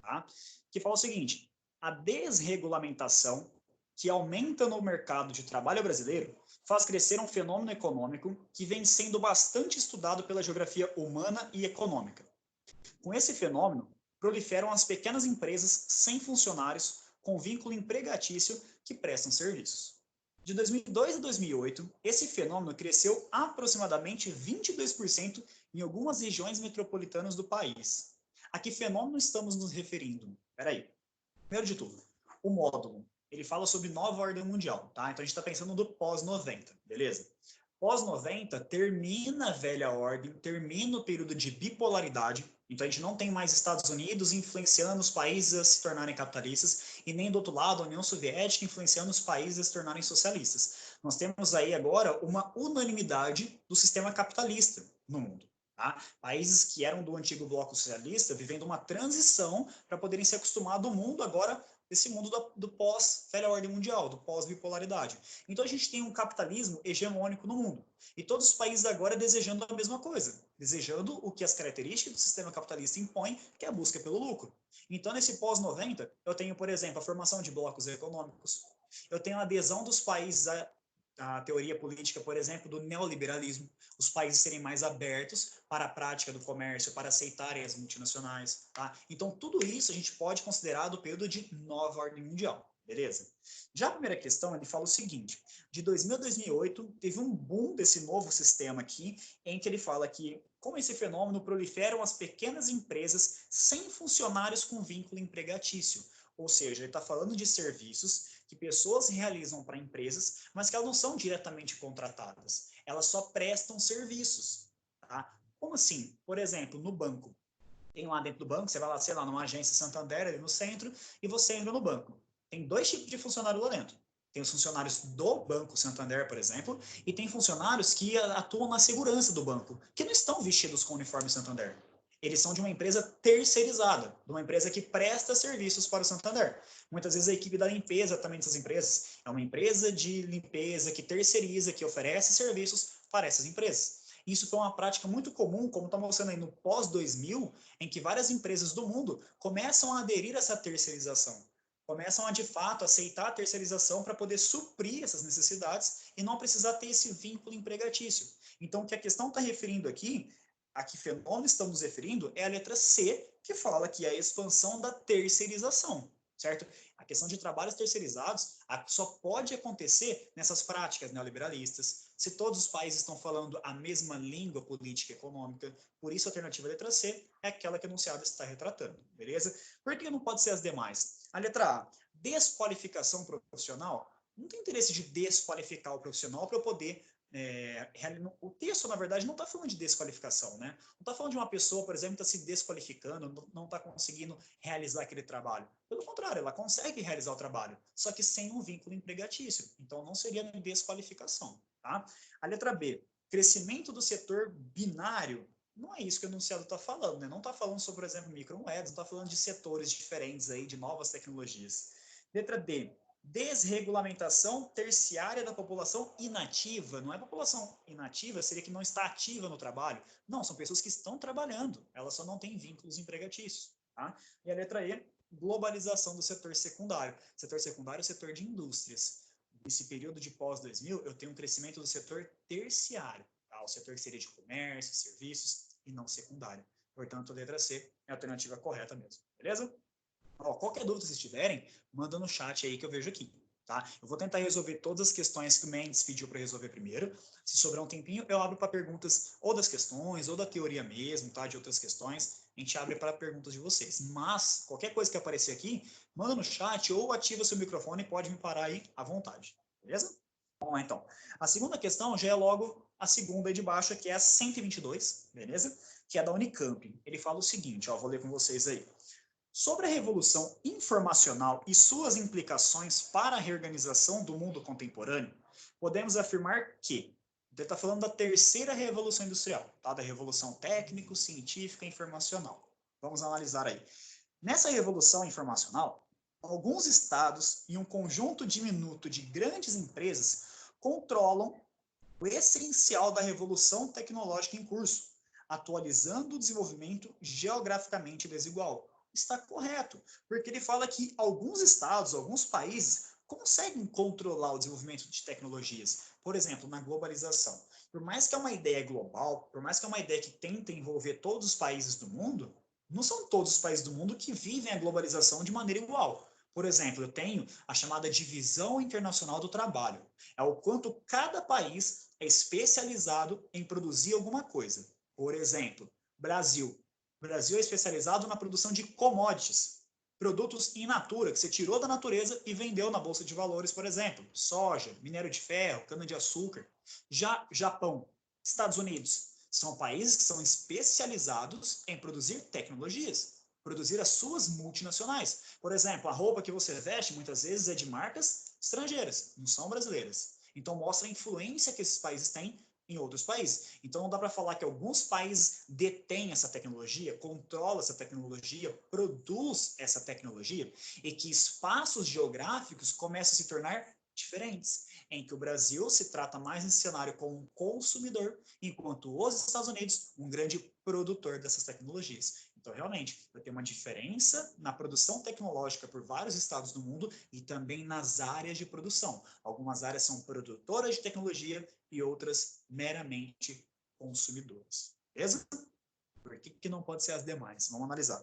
tá? Que fala o seguinte: a desregulamentação que aumenta no mercado de trabalho brasileiro faz crescer um fenômeno econômico que vem sendo bastante estudado pela geografia humana e econômica. Com esse fenômeno, proliferam as pequenas empresas sem funcionários com vínculo empregatício que prestam serviços. De 2002 a 2008, esse fenômeno cresceu aproximadamente 22% em algumas regiões metropolitanas do país. A que fenômeno estamos nos referindo? Espera aí. Primeiro de tudo, o módulo, ele fala sobre nova ordem mundial, tá? Então a gente está pensando do pós-90, beleza? Pós-90 termina a velha ordem, termina o período de bipolaridade, então a gente não tem mais Estados Unidos influenciando os países a se tornarem capitalistas e nem do outro lado a União Soviética influenciando os países a se tornarem socialistas. Nós temos aí agora uma unanimidade do sistema capitalista no mundo. Tá? Países que eram do antigo bloco socialista vivendo uma transição para poderem se acostumar do mundo agora, desse mundo do pós-velha ordem mundial, do pós-bipolaridade. Então a gente tem um capitalismo hegemônico no mundo. E todos os países agora desejando a mesma coisa, desejando o que as características do sistema capitalista impõem, que é a busca pelo lucro. Então, nesse pós-90, eu tenho, por exemplo, a formação de blocos econômicos, eu tenho a adesão dos países a teoria política, por exemplo, do neoliberalismo, os países serem mais abertos para a prática do comércio, para aceitarem as multinacionais, tá? Então, tudo isso a gente pode considerar do período de nova ordem mundial, beleza? Já a primeira questão, ele fala o seguinte: de 2000 a 2008, teve um boom desse novo sistema aqui, em que ele fala que, com esse fenômeno, proliferam as pequenas empresas sem funcionários com vínculo empregatício. Ou seja, ele está falando de serviços que pessoas realizam para empresas, mas que elas não são diretamente contratadas. Elas só prestam serviços. Tá? Como assim? Por exemplo, no banco. Tem lá dentro do banco, você vai lá, sei lá, numa agência Santander, ali no centro, e você entra no banco. Tem dois tipos de funcionário lá dentro. Tem os funcionários do Banco Santander, por exemplo, e tem funcionários que atuam na segurança do banco, que não estão vestidos com o uniforme Santander. Eles são de uma empresa terceirizada, de uma empresa que presta serviços para o Santander. Muitas vezes a equipe da limpeza também dessas empresas é uma empresa de limpeza que terceiriza, que oferece serviços para essas empresas. Isso foi uma prática muito comum, como está mostrando aí no pós-2000, em que várias empresas do mundo começam a aderir a essa terceirização. Começam a, de fato, aceitar a terceirização para poder suprir essas necessidades e não precisar ter esse vínculo empregatício. Então, o que a questão está referindo aqui, a que fenômeno estamos referindo, é a letra C, que fala que é a expansão da terceirização, certo? A questão de trabalhos terceirizados só pode acontecer nessas práticas neoliberalistas, se todos os países estão falando a mesma língua política e econômica. Por isso a alternativa letra C é aquela que o enunciado está retratando, beleza? Por que não pode ser as demais? A letra A, desqualificação profissional. Não tem interesse de desqualificar o profissional para eu poder... o texto, na verdade, não está falando de desqualificação, né? Não está falando de uma pessoa, por exemplo, que está se desqualificando, não está conseguindo realizar aquele trabalho. Pelo contrário, ela consegue realizar o trabalho, só que sem um vínculo empregatício. Então, não seria desqualificação, tá? A letra B, crescimento do setor binário. Não é isso que o enunciado está falando, né? Não está falando sobre, por exemplo, micromoedas, não está falando de setores diferentes aí, de novas tecnologias. Letra D, desregulamentação terciária da população inativa. Não é população inativa, seria que não está ativa no trabalho. Não, são pessoas que estão trabalhando, elas só não têm vínculos empregatícios. Tá? E a letra E, globalização do setor secundário. Setor secundário é o setor de indústrias. Nesse período de pós-2000, eu tenho um crescimento do setor terciário, tá? O setor que seria de comércio, serviços e não secundário. Portanto, a letra C é a alternativa correta mesmo. Beleza? Ó, qualquer dúvida que vocês tiverem, manda no chat aí que eu vejo aqui. Tá? Eu vou tentar resolver todas as questões que o Mendes pediu para resolver primeiro. Se sobrar um tempinho, eu abro para perguntas ou das questões, ou da teoria mesmo, tá? De outras questões. A gente abre para perguntas de vocês. Mas, qualquer coisa que aparecer aqui, manda no chat ou ativa seu microfone e pode me parar aí à vontade. Beleza? Vamos lá, então. A segunda questão já é logo a segunda aí de baixo, que é a 122, beleza? Que é da Unicamp. Ele fala o seguinte, ó, vou ler com vocês aí. Sobre a revolução informacional e suas implicações para a reorganização do mundo contemporâneo, podemos afirmar que ele está falando da terceira revolução industrial, tá? Da revolução técnico, científica e informacional. Vamos analisar aí. Nessa revolução informacional, alguns estados e um conjunto diminuto de grandes empresas controlam o essencial da revolução tecnológica em curso, atualizando o desenvolvimento geograficamente desigual. Está correto, porque ele fala que alguns estados, alguns países conseguem controlar o desenvolvimento de tecnologias. Por exemplo, na globalização. Por mais que é uma ideia global, por mais que é uma ideia que tenta envolver todos os países do mundo, não são todos os países do mundo que vivem a globalização de maneira igual. Por exemplo, eu tenho a chamada divisão internacional do trabalho. É o quanto cada país é especializado em produzir alguma coisa. Por exemplo, Brasil. O Brasil é especializado na produção de commodities, produtos in natura, que você tirou da natureza e vendeu na Bolsa de Valores, por exemplo. Soja, minério de ferro, cana-de-açúcar. Já Japão, Estados Unidos, são países que são especializados em produzir tecnologias, produzir as suas multinacionais. Por exemplo, a roupa que você veste muitas vezes é de marcas estrangeiras, não são brasileiras. Então mostra a influência que esses países têm em outros países. Então não dá para falar que alguns países detêm essa tecnologia, controlam essa tecnologia, produz essa tecnologia e que espaços geográficos começam a se tornar diferentes, em que o Brasil se trata mais nesse cenário como um consumidor, enquanto os Estados Unidos, um grande produtor dessas tecnologias. Então, realmente, vai ter uma diferença na produção tecnológica por vários estados do mundo e também nas áreas de produção. Algumas áreas são produtoras de tecnologia e outras meramente consumidoras. Beleza? Por que não pode ser as demais? Vamos analisar.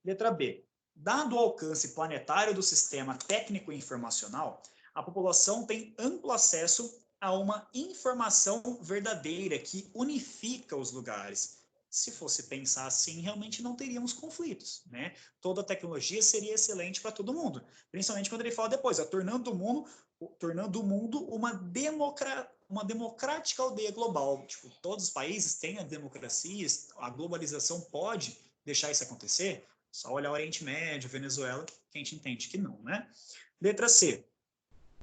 Letra B. Dado o alcance planetário do sistema técnico e informacional, a população tem amplo acesso a uma informação verdadeira que unifica os lugares. Se fosse pensar assim, realmente não teríamos conflitos, né? Toda a tecnologia seria excelente para todo mundo, principalmente quando ele fala depois, tornando o mundo uma democrática aldeia global. Tipo, todos os países têm a democracia, a globalização pode deixar isso acontecer. Só olhar o Oriente Médio, Venezuela, que a gente entende que não, né? Letra C.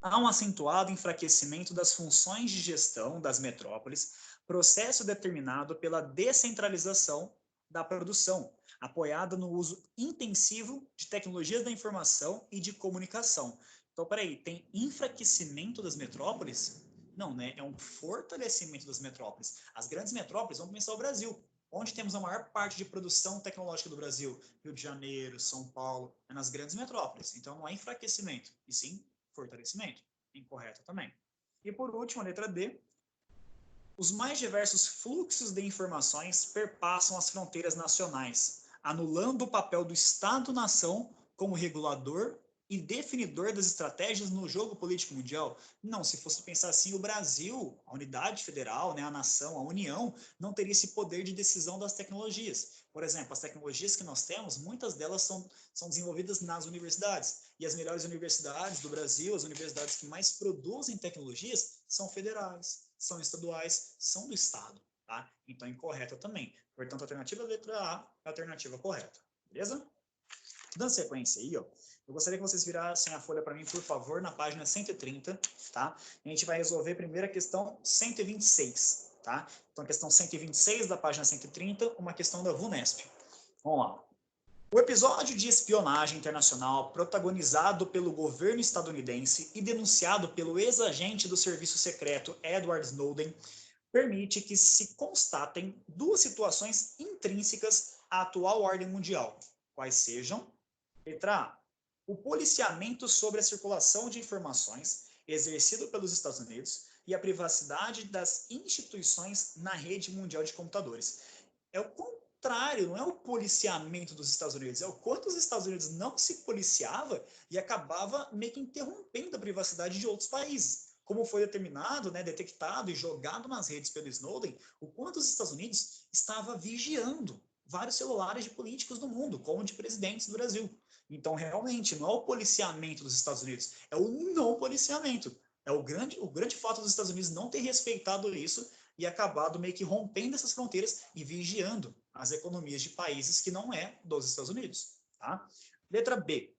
Há um acentuado enfraquecimento das funções de gestão das metrópoles, processo determinado pela descentralização da produção, apoiada no uso intensivo de tecnologias da informação e de comunicação. Então, peraí, tem enfraquecimento das metrópoles? Não, né? É um fortalecimento das metrópoles. As grandes metrópoles, vamos pensar o Brasil. Onde temos a maior parte de produção tecnológica do Brasil? Rio de Janeiro, São Paulo, é nas grandes metrópoles. Então, não é enfraquecimento, e sim fortalecimento. Incorreto também. E por último, a letra D. Os mais diversos fluxos de informações perpassam as fronteiras nacionais, anulando o papel do Estado-nação como regulador e definidor das estratégias no jogo político mundial. Não, se fosse pensar assim, o Brasil, a unidade federal, né, a nação, a União, não teria esse poder de decisão das tecnologias. Por exemplo, as tecnologias que nós temos, muitas delas são desenvolvidas nas universidades. E as melhores universidades do Brasil, as universidades que mais produzem tecnologias, são federais, são estaduais, são do Estado. Tá? Então, incorreta também. Portanto, a alternativa letra A é a alternativa correta. Beleza? Dando sequência aí, ó, eu gostaria que vocês virassem a folha para mim, por favor, na página 130, tá? A gente vai resolver primeiro a questão 126. tá? Então, a questão 126 da página 130, uma questão da VUNESP. Vamos lá. O episódio de espionagem internacional protagonizado pelo governo estadunidense e denunciado pelo ex-agente do serviço secreto Edward Snowden permite que se constatem duas situações intrínsecas à atual ordem mundial, quais sejam: letra A, o policiamento sobre a circulação de informações exercido pelos Estados Unidos e a privacidade das instituições na rede mundial de computadores. É o contrário, não é o policiamento dos Estados Unidos, é o quanto os Estados Unidos não se policiava e acabava meio que interrompendo a privacidade de outros países. Como foi determinado, né, detectado e jogado nas redes pelo Snowden, o quanto os Estados Unidos estava vigiando vários celulares de políticos do mundo, como de presidentes do Brasil. Então, realmente, não é o policiamento dos Estados Unidos, é o não policiamento. É o grande fato dos Estados Unidos não ter respeitado isso e acabado meio que rompendo essas fronteiras e vigiando as economias de países que não é dos Estados Unidos. Tá? Letra B.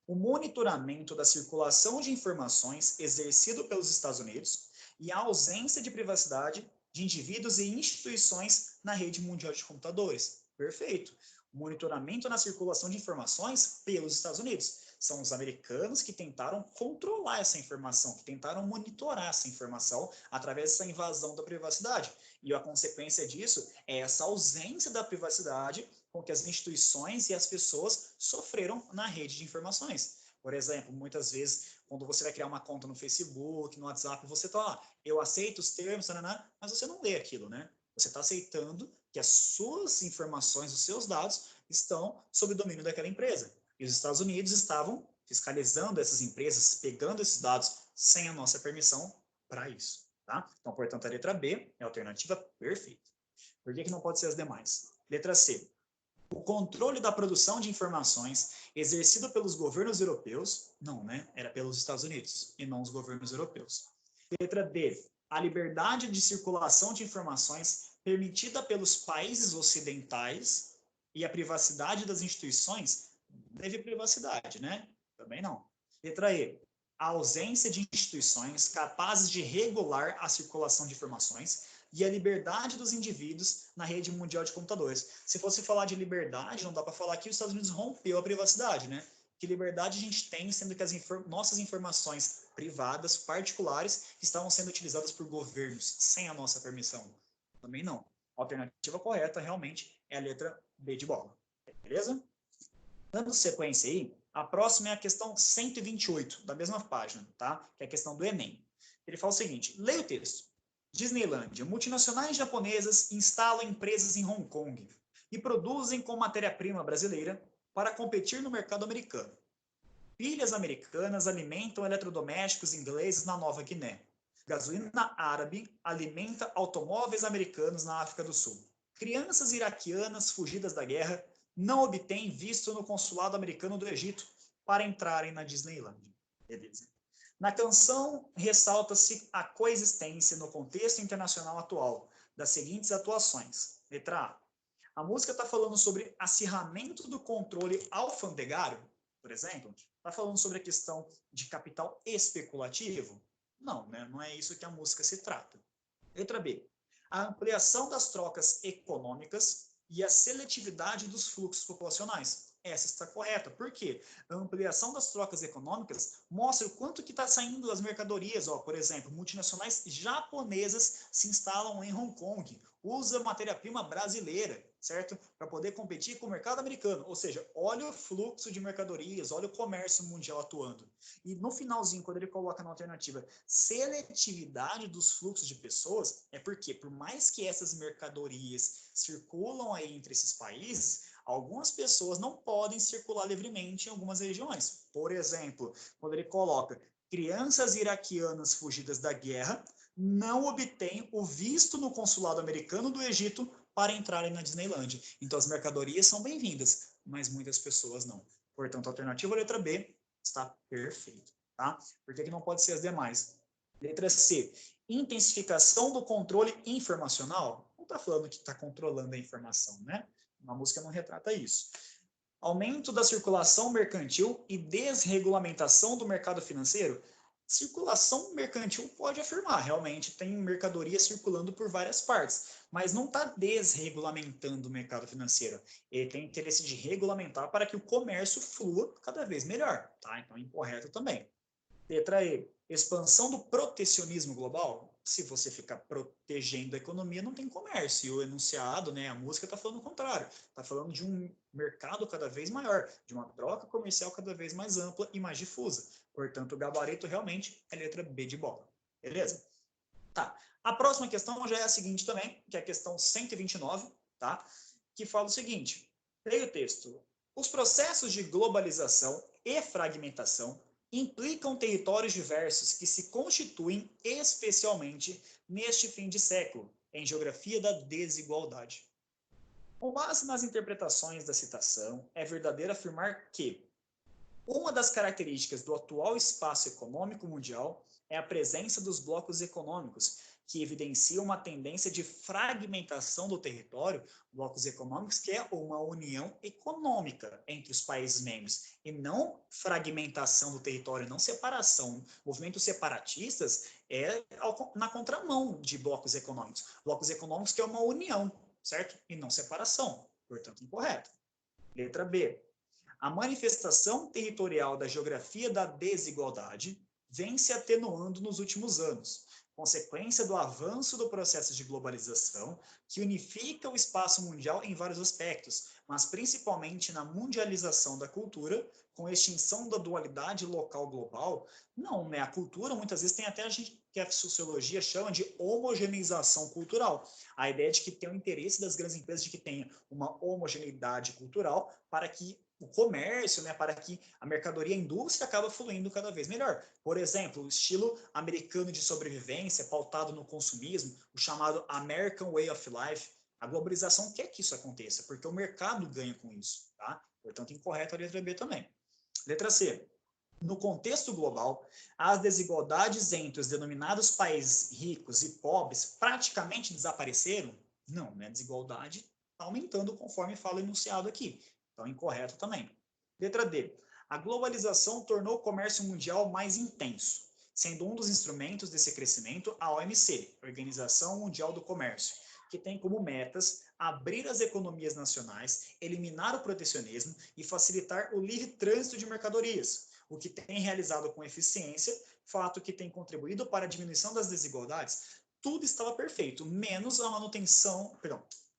O monitoramento da circulação de informações exercido pelos Estados Unidos e a ausência de privacidade de indivíduos e instituições na rede mundial de computadores. Perfeito. O monitoramento na circulação de informações pelos Estados Unidos. São os americanos que tentaram controlar essa informação, que tentaram monitorar essa informação através dessa invasão da privacidade. E a consequência disso é essa ausência da privacidade com que as instituições e as pessoas sofreram na rede de informações. Por exemplo, muitas vezes, quando você vai criar uma conta no Facebook, no WhatsApp, você está lá, eu aceito os termos, mas você não lê aquilo, né? Você está aceitando que as suas informações, os seus dados, estão sob o domínio daquela empresa. E os Estados Unidos estavam fiscalizando essas empresas, pegando esses dados sem a nossa permissão para isso. Tá? Então, portanto, a letra B é a alternativa perfeita. Por que não pode ser as demais? Letra C. O controle da produção de informações exercido pelos governos europeus, não, né? Era pelos Estados Unidos e não os governos europeus. Letra D. A liberdade de circulação de informações permitida pelos países ocidentais e a privacidade das instituições. Teve privacidade, né? Também não. Letra E. A ausência de instituições capazes de regular a circulação de informações e a liberdade dos indivíduos na rede mundial de computadores. Se fosse falar de liberdade, não dá para falar que os Estados Unidos rompeu a privacidade, né? Que liberdade a gente tem, sendo que as nossas informações privadas, particulares, estavam sendo utilizadas por governos sem a nossa permissão? Também não. A alternativa correta, realmente, é a letra B de bola. Beleza? Dando sequência aí, a próxima é a questão 128, da mesma página, tá? Que é a questão do Enem. Ele fala o seguinte, leia o texto. Disneylândia. Multinacionais japonesas instalam empresas em Hong Kong e produzem com matéria-prima brasileira para competir no mercado americano. Pilhas americanas alimentam eletrodomésticos ingleses na Nova Guiné. Gasolina árabe alimenta automóveis americanos na África do Sul. Crianças iraquianas fugidas da guerra não obtêm visto no consulado americano do Egito para entrarem na Disneylândia. Beleza. Na canção, ressalta-se a coexistência no contexto internacional atual das seguintes atuações. Letra A. A música está falando sobre acirramento do controle alfandegário, por exemplo. Está falando sobre a questão de capital especulativo? Não, né? Não é isso que a música se trata. Letra B. A ampliação das trocas econômicas e a seletividade dos fluxos populacionais. Essa está correta. Por quê? A ampliação das trocas econômicas mostra o quanto que está saindo das mercadorias. Ó, por exemplo, multinacionais japonesas se instalam em Hong Kong, usam matéria-prima brasileira, certo? Para poder competir com o mercado americano. Ou seja, olha o fluxo de mercadorias, olha o comércio mundial atuando. E no finalzinho, quando ele coloca na alternativa seletividade dos fluxos de pessoas, é porque, por mais que essas mercadorias circulam aí entre esses países, algumas pessoas não podem circular livremente em algumas regiões. Por exemplo, quando ele coloca crianças iraquianas fugidas da guerra não obtêm o visto no consulado americano do Egito para entrarem na Disneylândia. Então, as mercadorias são bem-vindas, mas muitas pessoas não. Portanto, a alternativa letra B está perfeita, tá? Por que não pode ser as demais? Letra C. Intensificação do controle informacional. Não está falando que está controlando a informação, né? A música não retrata isso. Aumento da circulação mercantil e desregulamentação do mercado financeiro. Circulação mercantil pode afirmar, realmente tem mercadoria circulando por várias partes, mas não está desregulamentando o mercado financeiro. Ele tem interesse de regulamentar para que o comércio flua cada vez melhor, tá? Então, incorreto também. Letra E, expansão do protecionismo global. Se você ficar protegendo a economia, não tem comércio. E o enunciado, né, a música está falando o contrário. Está falando de um mercado cada vez maior, de uma troca comercial cada vez mais ampla e mais difusa. Portanto, o gabarito realmente é letra B de bola. Beleza? Tá. A próxima questão já é a seguinte também, que é a questão 129, tá? Que fala o seguinte, leia o texto. Os processos de globalização e fragmentação implicam territórios diversos que se constituem especialmente neste fim de século, em geografia da desigualdade. Com base nas interpretações da citação, é verdadeiro afirmar que uma das características do atual espaço econômico mundial é a presença dos blocos econômicos, que evidenciam uma tendência de fragmentação do território, blocos econômicos, que é uma união econômica entre os países membros, e não fragmentação do território, não separação. Movimentos separatistas é na contramão de blocos econômicos. Blocos econômicos que é uma união, certo? E não separação. Portanto, incorreto. Letra B. A manifestação territorial da geografia da desigualdade vem se atenuando nos últimos anos, consequência do avanço do processo de globalização, que unifica o espaço mundial em vários aspectos, mas principalmente na mundialização da cultura, com a extinção da dualidade local-global. Não, né? A cultura, muitas vezes, tem até a gente que a sociologia chama de homogeneização cultural. A ideia de que tem o interesse das grandes empresas de que tenha uma homogeneidade cultural para que o comércio, né, para que a mercadoria, a indústria acaba fluindo cada vez melhor. Por exemplo, o estilo americano de sobrevivência, pautado no consumismo, o chamado American Way of Life, a globalização quer que isso aconteça, porque o mercado ganha com isso, tá? Portanto, incorreto a letra B também. Letra C. No contexto global, as desigualdades entre os denominados países ricos e pobres praticamente desapareceram? Não, né? A desigualdade está aumentando conforme fala o enunciado aqui. Então, incorreto também. Letra D. A globalização tornou o comércio mundial mais intenso, sendo um dos instrumentos desse crescimento a OMC, Organização Mundial do Comércio, que tem como metas abrir as economias nacionais, eliminar o protecionismo e facilitar o livre trânsito de mercadorias, o que tem realizado com eficiência, fato que tem contribuído para a diminuição das desigualdades. Tudo estava perfeito, menos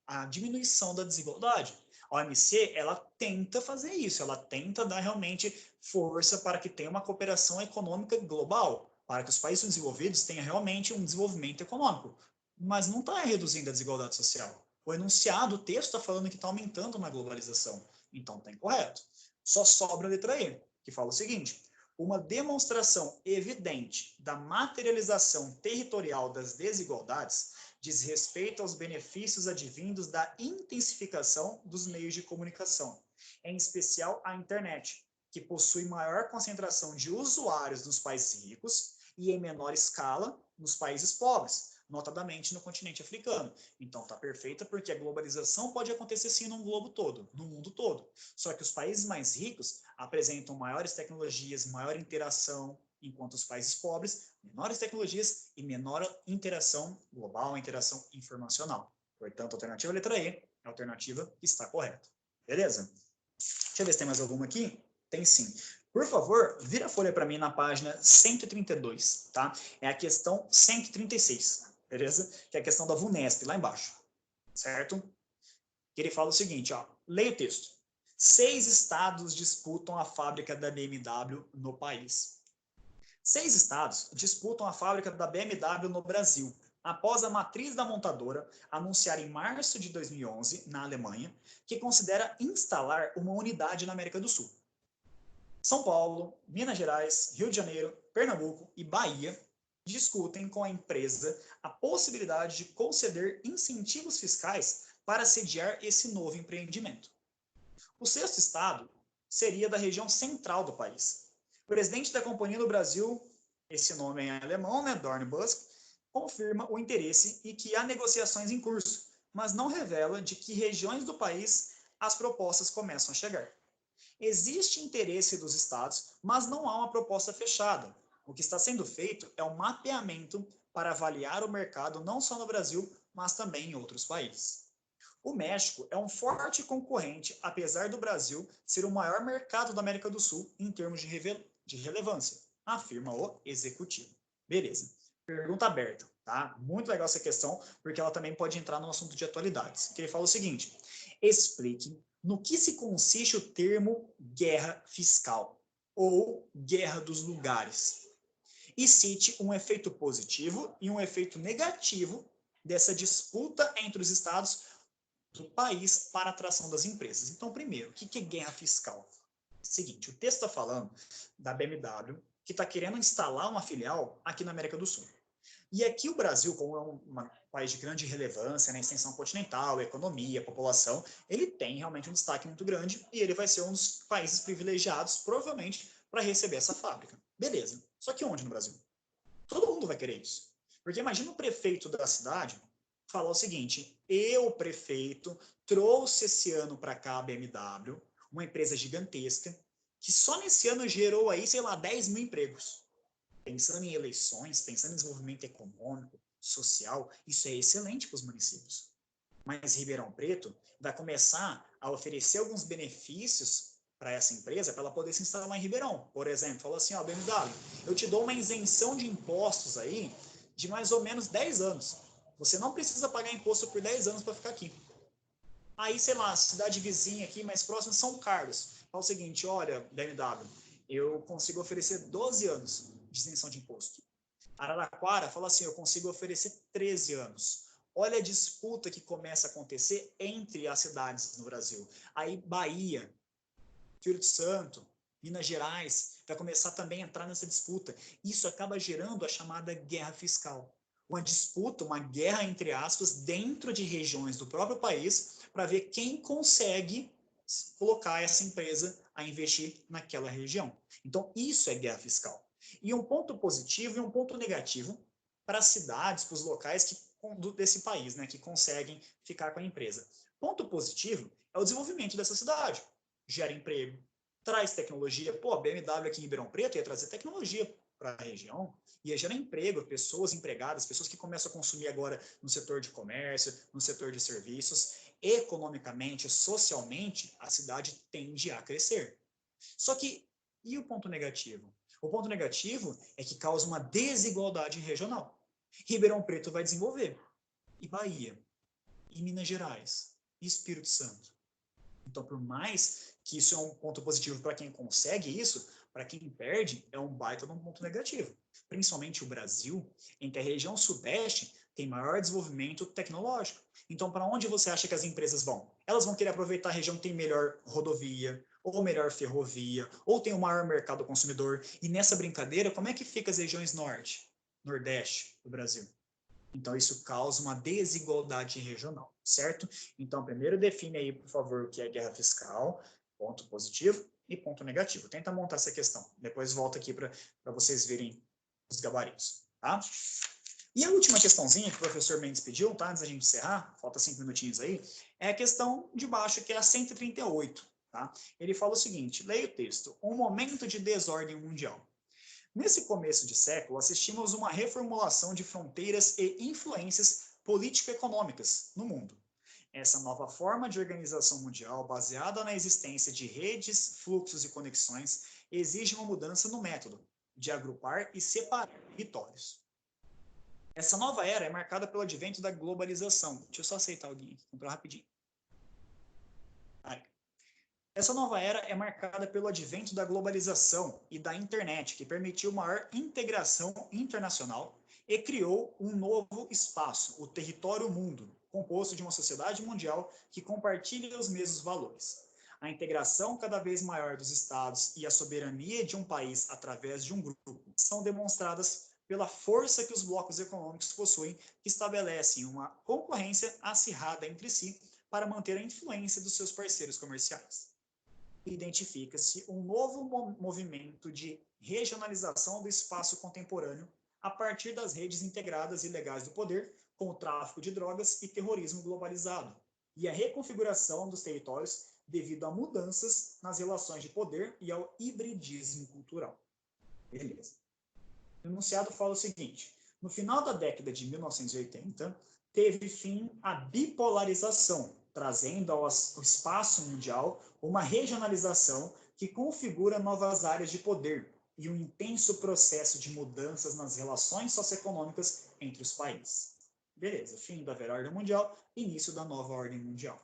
a diminuição da desigualdade. A OMC, ela tenta fazer isso, ela tenta dar realmente força para que tenha uma cooperação econômica global, para que os países desenvolvidos tenham realmente um desenvolvimento econômico, mas não está reduzindo a desigualdade social. O enunciado, o texto está falando que está aumentando na globalização, então está incorreto. Só sobra a letra E, que fala o seguinte, uma demonstração evidente da materialização territorial das desigualdades diz respeito aos benefícios advindos da intensificação dos meios de comunicação, em especial a internet, que possui maior concentração de usuários nos países ricos e em menor escala nos países pobres, notadamente no continente africano. Então está perfeita porque a globalização pode acontecer sim no globo todo, no mundo todo. Só que os países mais ricos apresentam maiores tecnologias, maior interação, enquanto os países pobres, menores tecnologias e menor interação global, interação informacional. Portanto, a alternativa letra E é a alternativa que está correta. Beleza? Deixa eu ver se tem mais alguma aqui. Tem sim. Por favor, vira a folha para mim na página 132, tá? É a questão 136, beleza? Que é a questão da VUNESP, lá embaixo, certo? Que ele fala o seguinte, ó, leia o texto. 6 estados disputam a fábrica da BMW no país. 6 estados disputam a fábrica da BMW no Brasil, após a matriz da montadora anunciar em março de 2011, na Alemanha, que considera instalar uma unidade na América do Sul. São Paulo, Minas Gerais, Rio de Janeiro, Pernambuco e Bahia discutem com a empresa a possibilidade de conceder incentivos fiscais para sediar esse novo empreendimento. O 6º estado seria da região central do país. O presidente da Companhia do Brasil, esse nome é alemão, né, Dornbusch, confirma o interesse e que há negociações em curso, mas não revela de que regiões do país as propostas começam a chegar. Existe interesse dos estados, mas não há uma proposta fechada. o que está sendo feito é um mapeamento para avaliar o mercado não só no Brasil, mas também em outros países. O México é um forte concorrente, apesar do Brasil ser o maior mercado da América do Sul em termos de relevância, afirma o executivo. Beleza. Pergunta aberta, tá? Muito legal essa questão, porque ela também pode entrar no assunto de atualidades. Que ele fala o seguinte: explique no que se consiste o termo guerra fiscal ou guerra dos lugares e cite um efeito positivo e um efeito negativo dessa disputa entre os estados do país para a atração das empresas. Então, primeiro, o que é guerra fiscal? Seguinte, o texto está falando da BMW, que está querendo instalar uma filial aqui na América do Sul. E aqui o Brasil, como é um país de grande relevância na extensão continental, economia, população, ele tem realmente um destaque muito grande e ele vai ser um dos países privilegiados, provavelmente, para receber essa fábrica. Beleza. Só que onde no Brasil? Todo mundo vai querer isso. Porque imagina o prefeito da cidade falar o seguinte: eu, prefeito, trouxe esse ano para cá a BMW, uma empresa gigantesca, que só nesse ano gerou aí, sei lá, 10 mil empregos. Pensando em eleições, pensando em desenvolvimento econômico, social, isso é excelente para os municípios. Mas Ribeirão Preto vai começar a oferecer alguns benefícios para essa empresa, para ela poder se instalar em Ribeirão. Por exemplo, falou assim, ó, BMW, eu te dou uma isenção de impostos aí de mais ou menos 10 anos. Você não precisa pagar imposto por 10 anos para ficar aqui. Aí, sei lá, cidade vizinha aqui, mais próxima, São Carlos. Fala o seguinte, olha, BMW, eu consigo oferecer 12 anos de isenção de imposto. Araraquara fala assim, eu consigo oferecer 13 anos. Olha a disputa que começa a acontecer entre as cidades no Brasil. Aí Bahia, Espírito Santo, Minas Gerais, vai começar também a entrar nessa disputa. Isso acaba gerando a chamada guerra fiscal. Uma disputa, uma guerra, entre aspas, dentro de regiões do próprio país, para ver quem consegue colocar essa empresa a investir naquela região. Então, isso é guerra fiscal. E um ponto positivo e um ponto negativo para as cidades, para os locais desse país, né, que conseguem ficar com a empresa. Ponto positivo é o desenvolvimento dessa cidade. Gera emprego, traz tecnologia. Pô, a BMW aqui em Ribeirão Preto ia trazer tecnologia para a região, ia gerar emprego, pessoas empregadas, pessoas que começam a consumir agora no setor de comércio, no setor de serviços. Economicamente, socialmente, a cidade tende a crescer. Só que, e o ponto negativo? O ponto negativo é que causa uma desigualdade regional. Ribeirão Preto vai desenvolver, e Bahia, e Minas Gerais, e Espírito Santo. Então, por mais que isso é um ponto positivo para quem consegue isso, para quem perde, é um baita de um ponto negativo. Principalmente o Brasil, entre a região sudeste, tem maior desenvolvimento tecnológico. Então, para onde você acha que as empresas vão? Elas vão querer aproveitar a região que tem melhor rodovia, ou melhor ferrovia, ou tem o maior mercado consumidor. E nessa brincadeira, como é que fica as regiões norte, nordeste do Brasil? Então, isso causa uma desigualdade regional, certo? Então, primeiro define aí, por favor, o que é guerra fiscal, ponto positivo e ponto negativo. Tenta montar essa questão. Depois volta aqui para vocês verem os gabaritos, tá? E a última questãozinha que o professor Mendes pediu, tá? Antes da gente encerrar, falta 5 minutinhos aí, é a questão de baixo, que é a 138, tá? Ele fala o seguinte, leia o texto. Um momento de desordem mundial. Nesse começo de século, assistimos uma reformulação de fronteiras e influências político-econômicas no mundo. Essa nova forma de organização mundial, baseada na existência de redes, fluxos e conexões, exige uma mudança no método de agrupar e separar territórios. Essa nova era é marcada pelo advento da globalização. Deixa eu só aceitar alguém aqui, comprar rapidinho. Aí. Essa nova era é marcada pelo advento da globalização e da internet, que permitiu maior integração internacional e criou um novo espaço, o território mundo, composto de uma sociedade mundial que compartilha os mesmos valores. A integração cada vez maior dos estados e a soberania de um país através de um grupo são demonstradas pela força que os blocos econômicos possuem, que estabelecem uma concorrência acirrada entre si para manter a influência dos seus parceiros comerciais. Identifica-se um novo movimento de regionalização do espaço contemporâneo a partir das redes integradas e legais do poder, com o tráfico de drogas e terrorismo globalizado, e a reconfiguração dos territórios devido a mudanças nas relações de poder e ao hibridismo cultural. Beleza. O enunciado fala o seguinte: no final da década de 1980, teve fim a bipolarização, trazendo ao espaço mundial uma regionalização que configura novas áreas de poder e um intenso processo de mudanças nas relações socioeconômicas entre os países. Beleza, fim da velha ordem mundial, início da nova ordem mundial.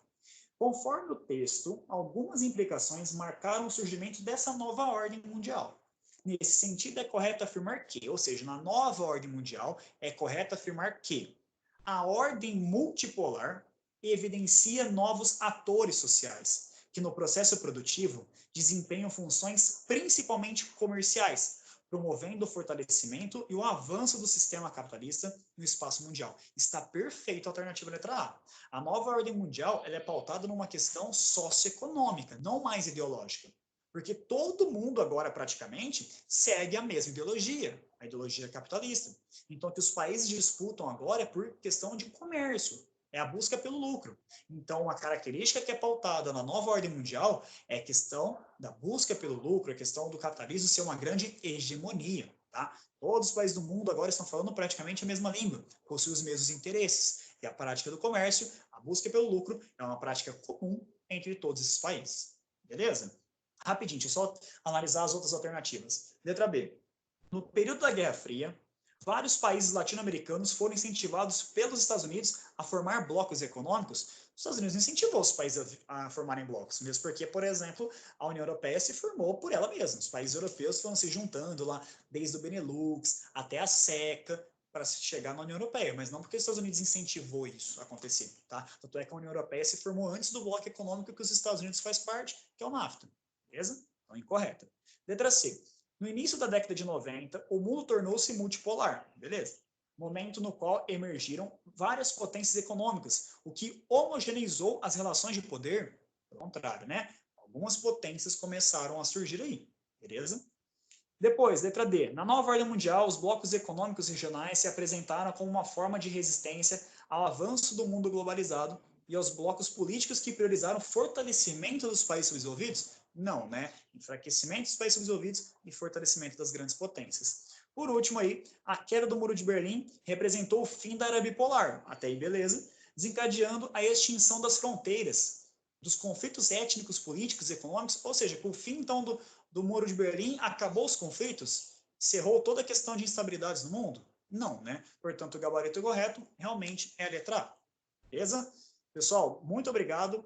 Conforme o texto, algumas implicações marcaram o surgimento dessa nova ordem mundial. Nesse sentido, é correto afirmar que, ou seja, na nova ordem mundial, é correto afirmar que a ordem multipolar evidencia novos atores sociais, que no processo produtivo desempenham funções principalmente comerciais, promovendo o fortalecimento e o avanço do sistema capitalista no espaço mundial. Está perfeito a alternativa letra A. A nova ordem mundial ela é pautada numa questão socioeconômica, não mais ideológica. Porque todo mundo agora, praticamente, segue a mesma ideologia, a ideologia capitalista. Então, o que os países disputam agora é por questão de comércio, é a busca pelo lucro. Então, uma característica que é pautada na nova ordem mundial é a questão da busca pelo lucro, a questão do capitalismo ser uma grande hegemonia. Tá? Todos os países do mundo agora estão falando praticamente a mesma língua, possuem os mesmos interesses. E a prática do comércio, a busca pelo lucro, é uma prática comum entre todos esses países. Beleza? Rapidinho, deixa eu só analisar as outras alternativas. Letra B. No período da Guerra Fria, vários países latino-americanos foram incentivados pelos Estados Unidos a formar blocos econômicos. Os Estados Unidos incentivou os países a formarem blocos, mesmo porque, por exemplo, a União Europeia se formou por ela mesma. Os países europeus foram se juntando lá, desde o Benelux até a SECA, para chegar na União Europeia, mas não porque os Estados Unidos incentivou isso a acontecer. Tá? Tanto é que a União Europeia se formou antes do bloco econômico que os Estados Unidos faz parte, que é o NAFTA. Beleza? Então, incorreta. Letra C. No início da década de 90, o mundo tornou-se multipolar. Beleza? Momento no qual emergiram várias potências econômicas, o que homogeneizou as relações de poder. Pelo contrário, né? Algumas potências começaram a surgir aí. Beleza? Depois, letra D. Na nova ordem mundial, os blocos econômicos regionais se apresentaram como uma forma de resistência ao avanço do mundo globalizado e aos blocos políticos que priorizaram o fortalecimento dos países subdesenvolvidos? Não, né? Enfraquecimento dos países subdesenvolvidos e fortalecimento das grandes potências. Por último aí, a queda do Muro de Berlim representou o fim da era bipolar, até aí beleza, desencadeando a extinção das fronteiras, dos conflitos étnicos, políticos, econômicos, ou seja, com o fim então do Muro de Berlim, acabou os conflitos? Cerrou toda a questão de instabilidades no mundo? Não, né? Portanto, o gabarito correto realmente é a letra A. Beleza? Pessoal, muito obrigado.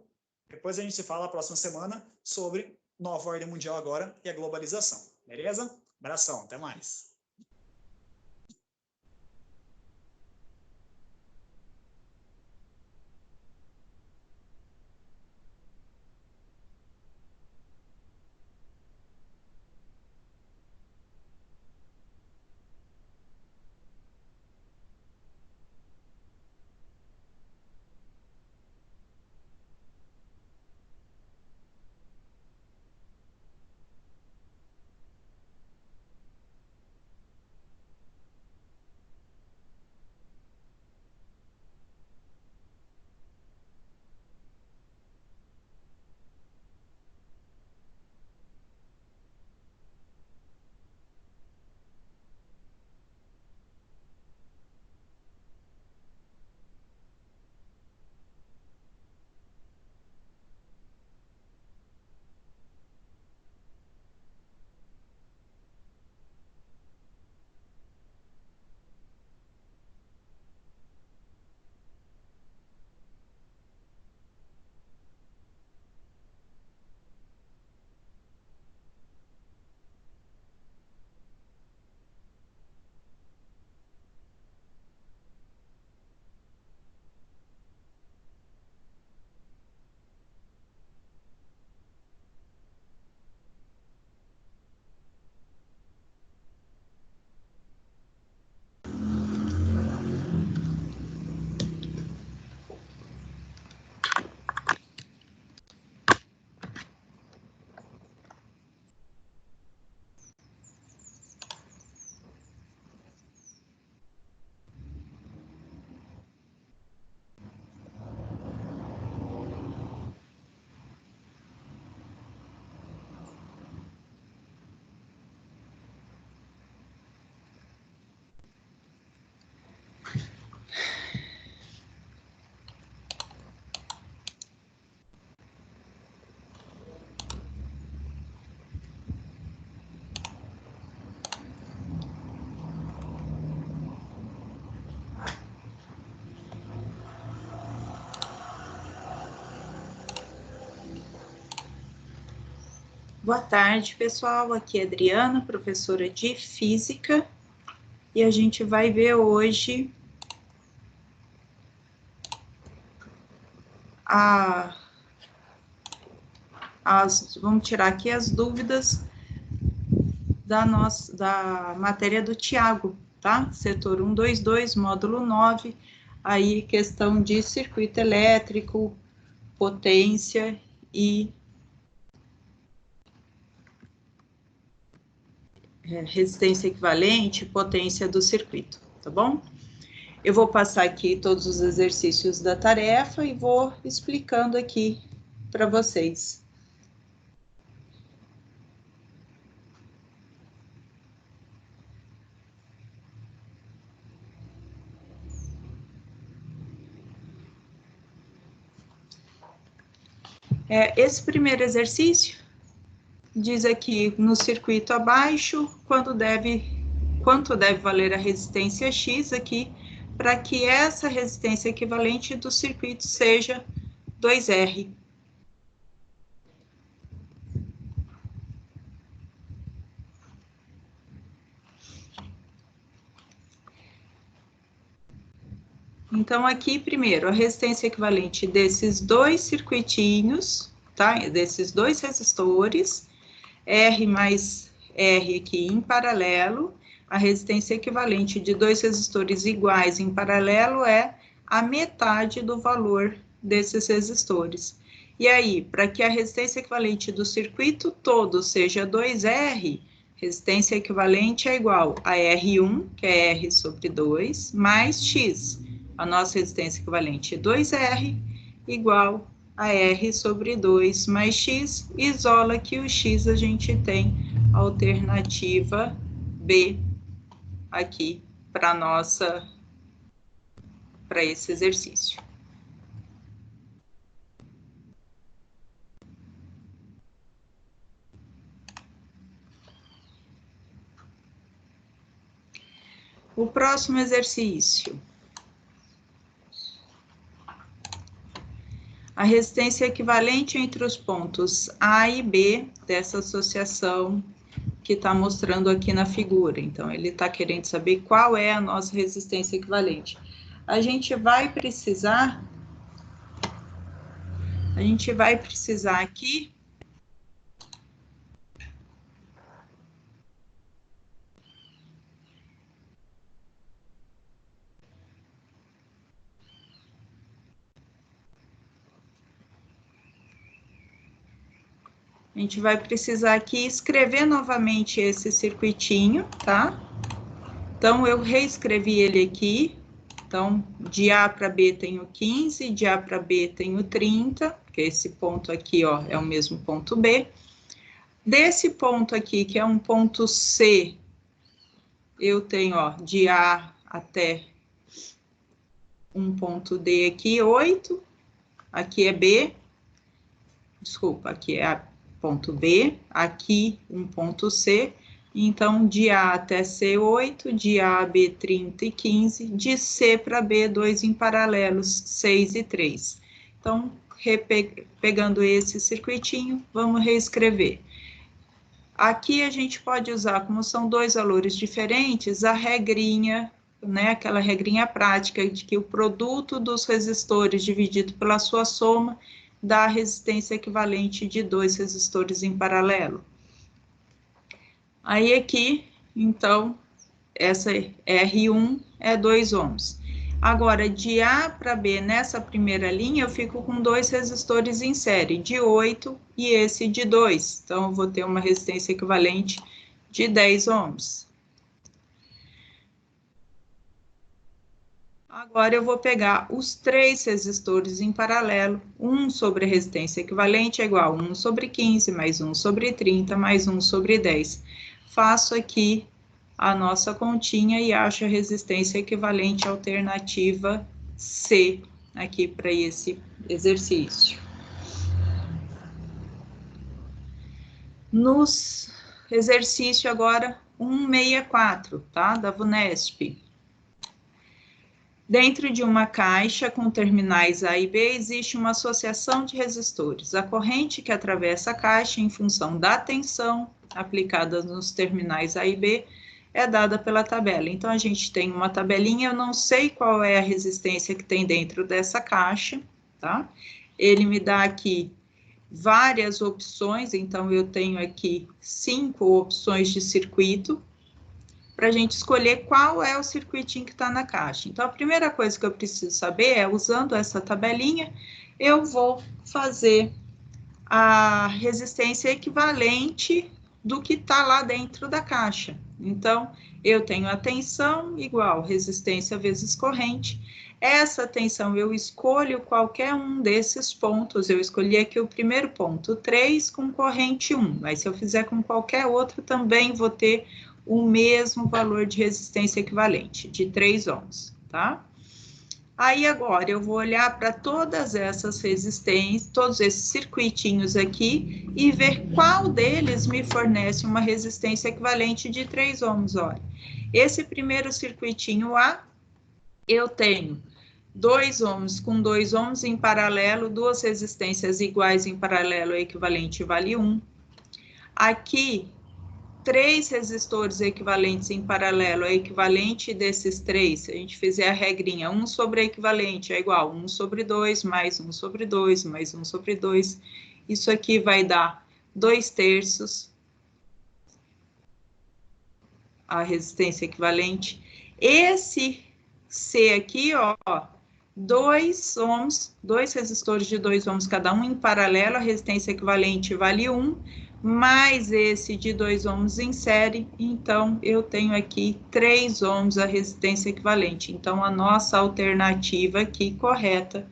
Depois a gente se fala na próxima semana sobre nova ordem mundial agora e a globalização. Beleza? Abração, até mais. Boa tarde, pessoal. Aqui é Adriana, professora de Física, e a gente vai ver hoje vamos tirar aqui as dúvidas da matéria do Tiago, tá? Setor 122, módulo 9, aí questão de circuito elétrico, potência e resistência equivalente, potência do circuito, tá bom? Eu vou passar aqui todos os exercícios da tarefa e vou explicando aqui para vocês. Esse primeiro exercício diz aqui no circuito abaixo quanto deve valer a resistência X aqui, para que essa resistência equivalente do circuito seja 2R. Então, aqui, primeiro, a resistência equivalente desses dois circuitinhos, tá? Desses dois resistores, R mais R aqui em paralelo, a resistência equivalente de dois resistores iguais em paralelo é a metade do valor desses resistores. E aí, para que a resistência equivalente do circuito todo seja 2R, resistência equivalente é igual a R1, que é R sobre 2, mais X. A nossa resistência equivalente é 2R, igual a R sobre 2 mais X, isola que o X a gente tem a alternativa B aqui para esse exercício. O próximo exercício. A resistência equivalente entre os pontos A e B dessa associação que está mostrando aqui na figura. Então, ele está querendo saber qual é a nossa resistência equivalente. A gente vai precisar aqui escrever novamente esse circuitinho, tá? Então, eu reescrevi ele aqui. Então, de A para B tenho 15, de A para B tenho 30, porque esse ponto aqui, ó, é o mesmo ponto B. Desse ponto aqui, que é um ponto C, eu tenho, ó, de A até um ponto D aqui, 8. Aqui é B. Desculpa, aqui é ponto B. Aqui, um ponto C. Então, de A até C, 8, de A a B, 30 e 15, de C para B, 2 em paralelos, 6 e 3. Então, pegando esse circuitinho, vamos reescrever. Aqui a gente pode usar, como são dois valores diferentes, a regrinha, né, aquela regrinha prática de que o produto dos resistores dividido pela sua soma dá a resistência equivalente de dois resistores em paralelo. Aí aqui, então, essa R1 é 2 ohms. Agora, de A para B, nessa primeira linha, eu fico com dois resistores em série, de 8 e esse de 2. Então, eu vou ter uma resistência equivalente de 10 ohms. Agora, eu vou pegar os três resistores em paralelo, 1 sobre a resistência equivalente é igual a 1 sobre 15, mais 1 sobre 30, mais 1 sobre 10. Faço aqui a nossa continha e acho a resistência equivalente à alternativa C, aqui para esse exercício. Nos exercício agora 164, tá? Da VUNESP. Dentro de uma caixa com terminais A e B, existe uma associação de resistores. A corrente que atravessa a caixa, em função da tensão aplicada nos terminais A e B, é dada pela tabela. Então, a gente tem uma tabelinha, eu não sei qual é a resistência que tem dentro dessa caixa, tá? Ele me dá aqui várias opções, então eu tenho aqui 5 opções de circuito, para a gente escolher qual é o circuitinho que está na caixa. Então, a primeira coisa que eu preciso saber é, usando essa tabelinha, eu vou fazer a resistência equivalente do que está lá dentro da caixa. Então, eu tenho a tensão igual resistência vezes corrente. Essa tensão eu escolho qualquer um desses pontos. Eu escolhi aqui o primeiro ponto, 3 com corrente 1. Mas se eu fizer com qualquer outro, também vou ter o mesmo valor de resistência equivalente, de 3 ohms, tá? Aí agora eu vou olhar para todas essas resistências, todos esses circuitinhos aqui e ver qual deles me fornece uma resistência equivalente de 3 ohms. Olha, esse primeiro circuitinho A, eu tenho 2 ohms com 2 ohms em paralelo, duas resistências iguais em paralelo, equivalente vale 1. Aqui, 3 resistores equivalentes em paralelo, é equivalente desses 3, se a gente fizer a regrinha, 1 sobre equivalente é igual a 1 sobre 2, mais 1 sobre 2, mais 1 sobre 2. Isso aqui vai dar 2/3, a resistência equivalente. Esse C aqui, ó, 2 ohms, 2 resistores de 2 ohms cada um em paralelo, a resistência equivalente vale 1, mais esse de 2 ohms em série, então eu tenho aqui 3 ohms a resistência equivalente. Então, a nossa alternativa aqui correta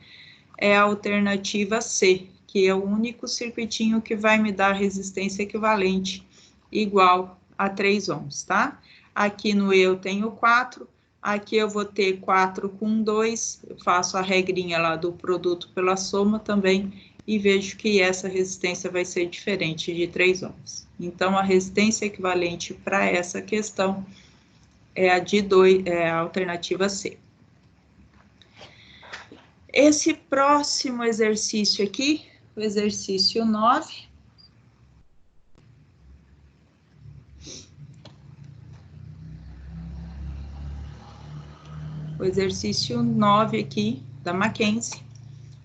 é a alternativa C, que é o único circuitinho que vai me dar resistência equivalente igual a 3 ohms, tá? Aqui no E eu tenho 4, aqui eu vou ter 4 com 2, eu faço a regrinha lá do produto pela soma também, e vejo que essa resistência vai ser diferente de 3 ohms. Então, a resistência equivalente para essa questão é a de 2, é a alternativa C. Esse próximo exercício aqui, o exercício 9. O exercício 9 aqui, da Mackenzie.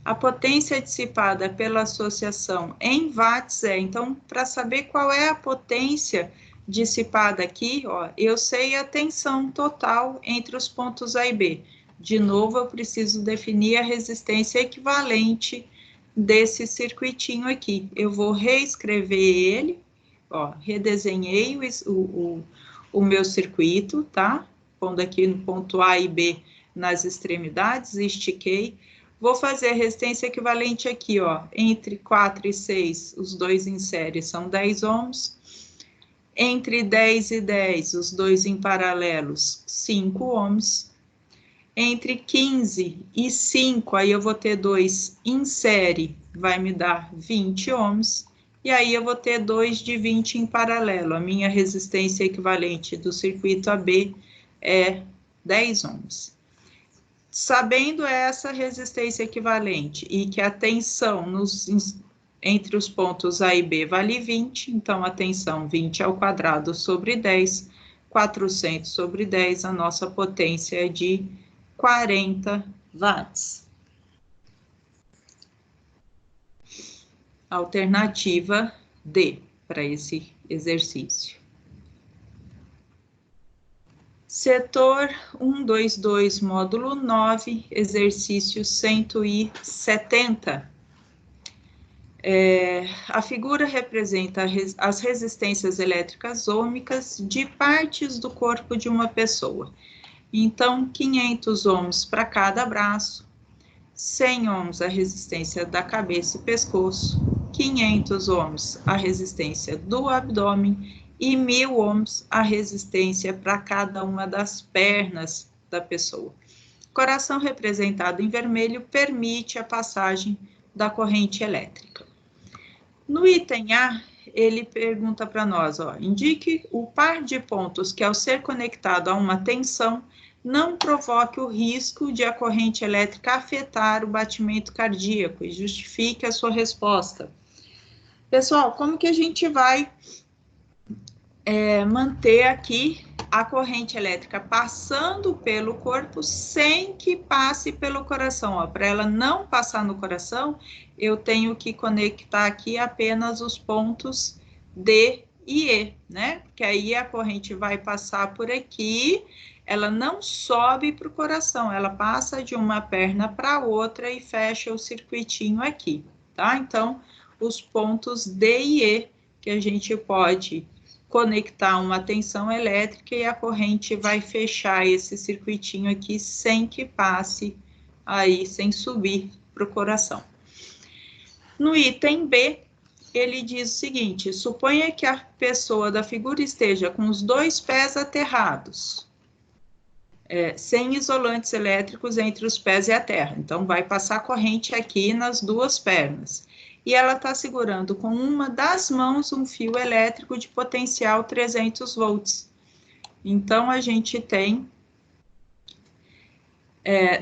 A potência dissipada pela associação em watts é, então, para saber qual é a potência dissipada aqui, ó, eu sei a tensão total entre os pontos A e B. De novo, eu preciso definir a resistência equivalente desse circuitinho aqui. Eu vou reescrever ele, ó, redesenhei o meu circuito, tá? Pondo aqui no ponto A e B nas extremidades, estiquei. Vou fazer a resistência equivalente aqui, ó, entre 4 e 6, os dois em série são 10 ohms. Entre 10 e 10, os dois em paralelos, 5 ohms. Entre 15 e 5, aí eu vou ter 2 em série, vai me dar 20 ohms. E aí eu vou ter 2 de 20 em paralelo. A minha resistência equivalente do circuito AB é 10 ohms. Sabendo essa resistência equivalente e que a tensão entre os pontos A e B vale 20, então a tensão 20 ao quadrado sobre 10, 400 sobre 10, a nossa potência é de 40 watts. Alternativa D para esse exercício. Setor 122, módulo 9, exercício 170. A figura representa as resistências elétricas ômicas de partes do corpo de uma pessoa. Então, 500 ohms para cada braço, 100 ohms a resistência da cabeça e pescoço, 500 ohms a resistência do abdômen e 1000 ohms a resistência para cada uma das pernas da pessoa. Coração representado em vermelho permite a passagem da corrente elétrica. No item A, ele pergunta para nós, ó, indique o par de pontos que ao ser conectado a uma tensão não provoque o risco de a corrente elétrica afetar o batimento cardíaco e justifique a sua resposta. Pessoal, como que a gente vai manter aqui a corrente elétrica passando pelo corpo sem que passe pelo coração? Para ela não passar no coração, eu tenho que conectar aqui apenas os pontos D e E, né? Porque aí a corrente vai passar por aqui, ela não sobe para o coração, ela passa de uma perna para outra e fecha o circuitinho aqui, tá? Então, os pontos D e E que a gente pode conectar uma tensão elétrica e a corrente vai fechar esse circuitinho aqui sem que passe aí, sem subir para o coração. No item B, ele diz o seguinte: suponha que a pessoa da figura esteja com os 2 pés aterrados, sem isolantes elétricos entre os pés e a terra. Então, vai passar corrente aqui nas 2 pernas. E ela está segurando com uma das mãos um fio elétrico de potencial 300 volts. Então, a gente tem,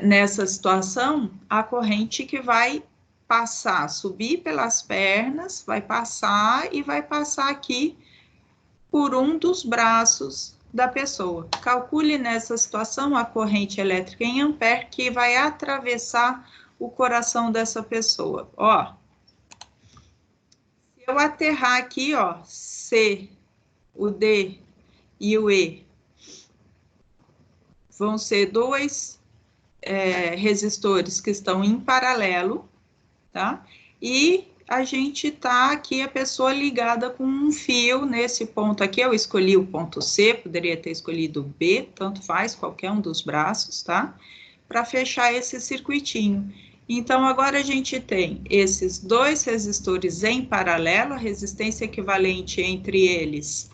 nessa situação, a corrente que vai passar, subir pelas pernas, vai passar e vai passar aqui por um dos braços da pessoa. Calcule nessa situação a corrente elétrica em ampere que vai atravessar o coração dessa pessoa. Ó, se eu aterrar aqui, ó, C, o D e o E, vão ser 2 resistores que estão em paralelo, tá? E a gente tá aqui, a pessoa ligada com um fio nesse ponto aqui. Eu escolhi o ponto C, poderia ter escolhido o B, tanto faz, qualquer um dos braços, tá? Para fechar esse circuitinho. Então, agora a gente tem esses 2 resistores em paralelo, a resistência equivalente entre eles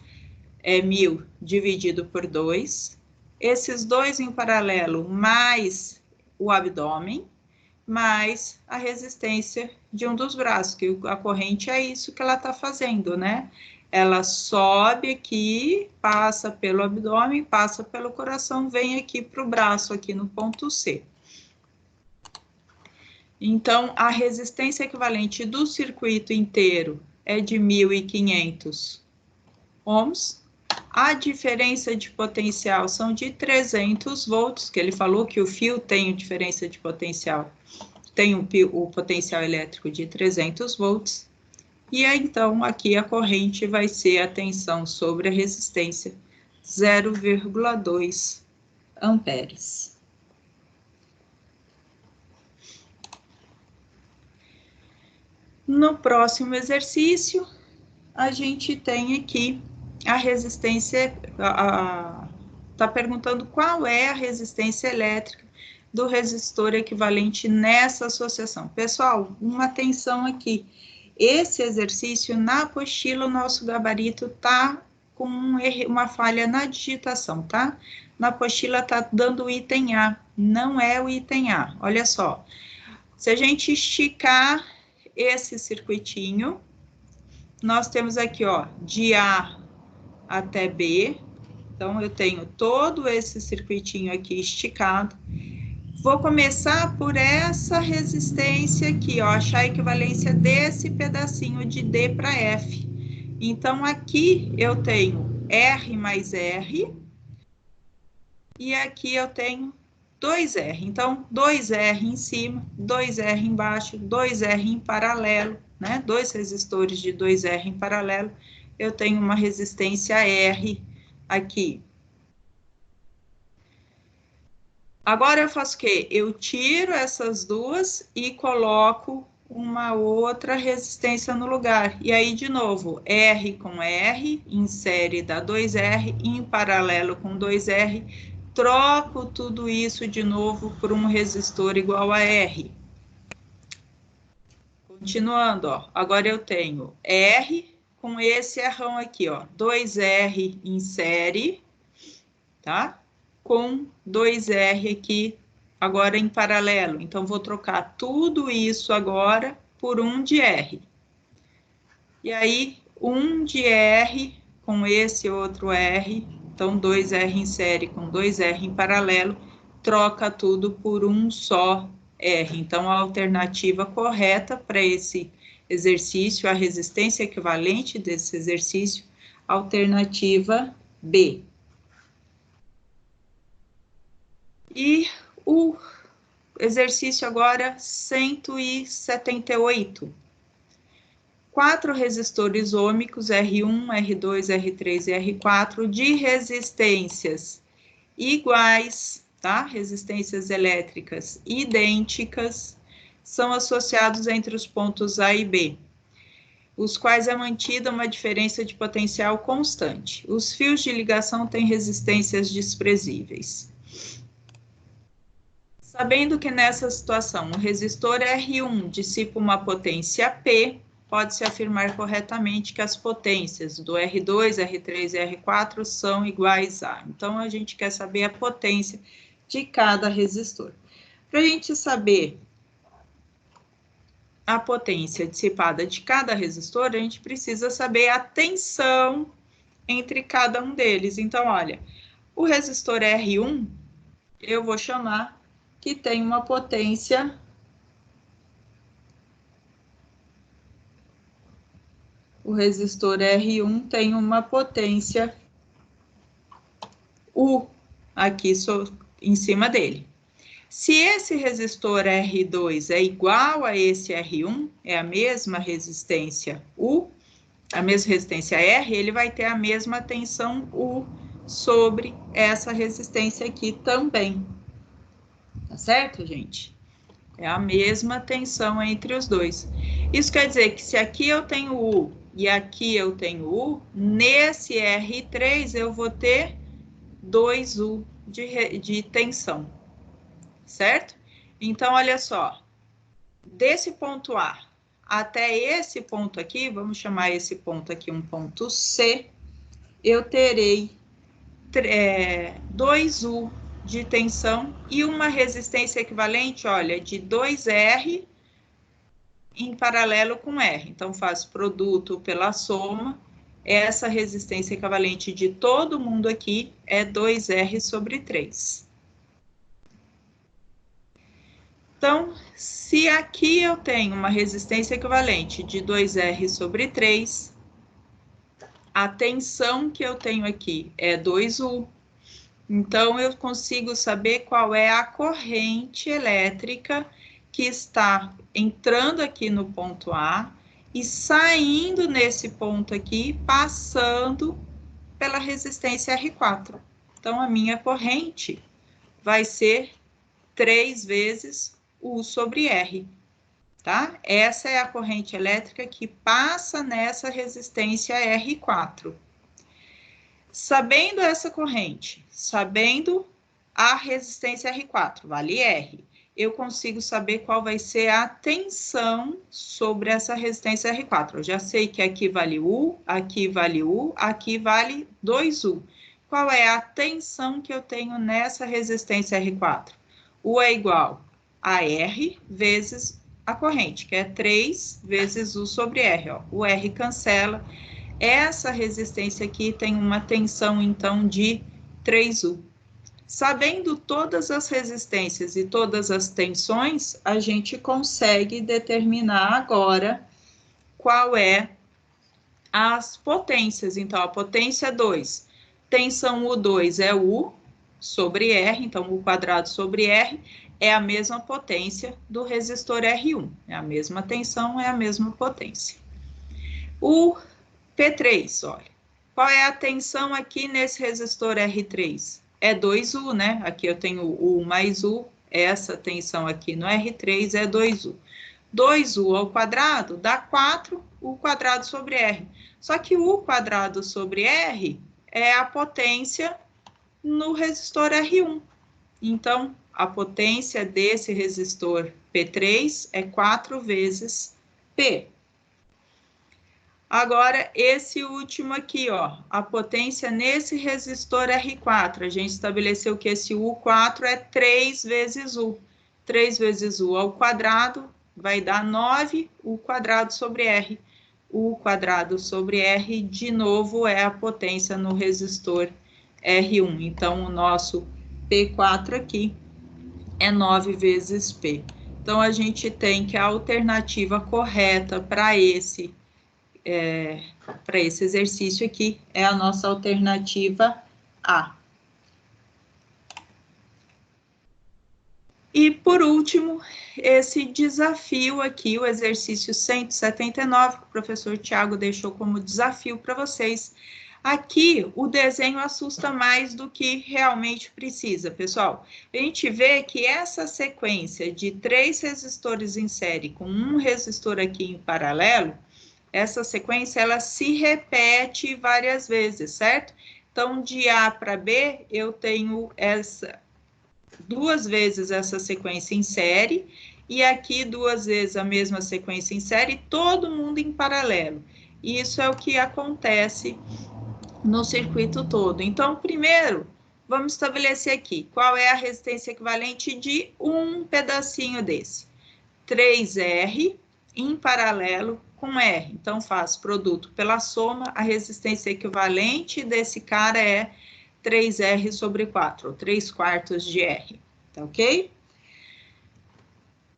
é 1000 dividido por 2. Esses 2 em paralelo, mais o abdômen, mais a resistência de um dos braços, que a corrente é isso que ela está fazendo, né? Ela sobe aqui, passa pelo abdômen, passa pelo coração, vem aqui para o braço, aqui no ponto C. Então, a resistência equivalente do circuito inteiro é de 1.500 ohms. A diferença de potencial são de 300 volts, que ele falou que o fio tem diferença de potencial, tem o potencial elétrico de 300 volts. E aí, então, aqui a corrente vai ser a tensão sobre a resistência, 0,2 amperes. No próximo exercício, a gente tem aqui a resistência, está perguntando qual é a resistência elétrica do resistor equivalente nessa associação. Pessoal, uma atenção aqui. Esse exercício, na apostila, o nosso gabarito está com uma falha na digitação, tá? Na apostila está dando o item A, não é o item A. Olha só, se a gente esticar esse circuitinho, nós temos aqui, ó, de A até B. Então, eu tenho todo esse circuitinho aqui esticado. Vou começar por essa resistência aqui, ó, achar a equivalência desse pedacinho de D para F. Então, aqui eu tenho R mais R, e aqui eu tenho 2R. Então, 2R em cima, 2R embaixo, 2R em paralelo, né? 2 resistores de 2R em paralelo. Eu tenho uma resistência R aqui. Agora eu faço o quê? Eu tiro essas duas e coloco uma outra resistência no lugar. E aí, de novo, R com R, em série dá 2R, em paralelo com 2R, troco tudo isso de novo por um resistor igual a R. Continuando, ó, agora eu tenho R com esse Rão aqui, ó, 2R em série, tá? Com 2R aqui, agora em paralelo. Então, vou trocar tudo isso agora por 1 de R. E aí, 1 de R com esse outro R, Então, 2R em série com 2R em paralelo, troca tudo por um só R. Então, a alternativa correta para esse exercício, a resistência equivalente desse exercício, alternativa B. E o exercício agora 178. 4 resistores ômicos R1, R2, R3 e R4 de resistências iguais, tá? Resistências elétricas idênticas são associados entre os pontos A e B, os quais é mantida uma diferença de potencial constante. Os fios de ligação têm resistências desprezíveis. Sabendo que nessa situação o resistor R1 dissipa uma potência P, pode-se afirmar corretamente que as potências do R2, R3 e R4 são iguais a. Então, a gente quer saber a potência de cada resistor. Para a gente saber a potência dissipada de cada resistor, a gente precisa saber a tensão entre cada um deles. Então, olha, o resistor R1, eu vou chamar que tem uma potência o resistor R1 tem uma potência U aqui em cima dele. Se esse resistor R2 é igual a esse R1, é a mesma resistência U, a mesma resistência R, ele vai ter a mesma tensão U sobre essa resistência aqui também. Tá certo, gente? É a mesma tensão entre os dois. Isso quer dizer que se aqui eu tenho U e aqui eu tenho U, nesse R3 eu vou ter 2U de tensão, certo? Então, olha só, desse ponto A até esse ponto aqui, vamos chamar esse ponto aqui um ponto C, eu terei 2U de tensão e uma resistência equivalente, olha, de 2R em paralelo com R. Então, faço produto pela soma. Essa resistência equivalente de todo mundo aqui é 2R sobre 3. Então, se aqui eu tenho uma resistência equivalente de 2R sobre 3, a tensão que eu tenho aqui é 2U. Então, eu consigo saber qual é a corrente elétrica que está entrando aqui no ponto A e saindo nesse ponto aqui, passando pela resistência R4. Então, a minha corrente vai ser 3 vezes U sobre R, tá? Essa é a corrente elétrica que passa nessa resistência R4. Sabendo essa corrente, sabendo a resistência R4, vale R, eu consigo saber qual vai ser a tensão sobre essa resistência R4. Eu já sei que aqui vale U, aqui vale U, aqui vale 2U. Qual é a tensão que eu tenho nessa resistência R4? U é igual a R vezes a corrente, que é 3 vezes U sobre R. Ó. O R cancela. Essa resistência aqui tem uma tensão, então, de 3U. Sabendo todas as resistências e todas as tensões, a gente consegue determinar agora qual é as potências. Então, a potência 2, tensão U2 é U sobre R, então U quadrado sobre R é a mesma potência do resistor R1. É a mesma tensão, é a mesma potência. O P3, olha, qual é a tensão aqui nesse resistor R3? É 2U, né? Aqui eu tenho U mais U, essa tensão aqui no R3 é 2U. 2U ao quadrado dá 4U quadrado sobre R. Só que U quadrado sobre R é a potência no resistor R1. Então, a potência desse resistor P3 é 4 vezes P. Agora, esse último aqui, ó, a potência nesse resistor R4, a gente estabeleceu que esse U4 é 3 vezes U. 3 vezes U ao quadrado vai dar 9U quadrado sobre R. U quadrado sobre R, de novo, é a potência no resistor R1. Então, o nosso P4 aqui é 9 vezes P. Então, a gente tem que a alternativa correta para esse exercício aqui é a nossa alternativa A. E, por último, esse desafio aqui, o exercício 179, que o professor Tiago deixou como desafio para vocês. Aqui, o desenho assusta mais do que realmente precisa, pessoal. A gente vê que essa sequência de 3 resistores em série com um resistor aqui em paralelo, essa sequência, ela se repete várias vezes, certo? Então, de A para B, eu tenho duas vezes essa sequência em série, e aqui 2 vezes a mesma sequência em série, todo mundo em paralelo. E isso é o que acontece no circuito todo. Então, primeiro, vamos estabelecer aqui qual é a resistência equivalente de um pedacinho desse. 3R em paralelo com R. Então, faço produto pela soma, a resistência equivalente desse cara é 3R sobre 4, ou 3/4 de R, tá ok?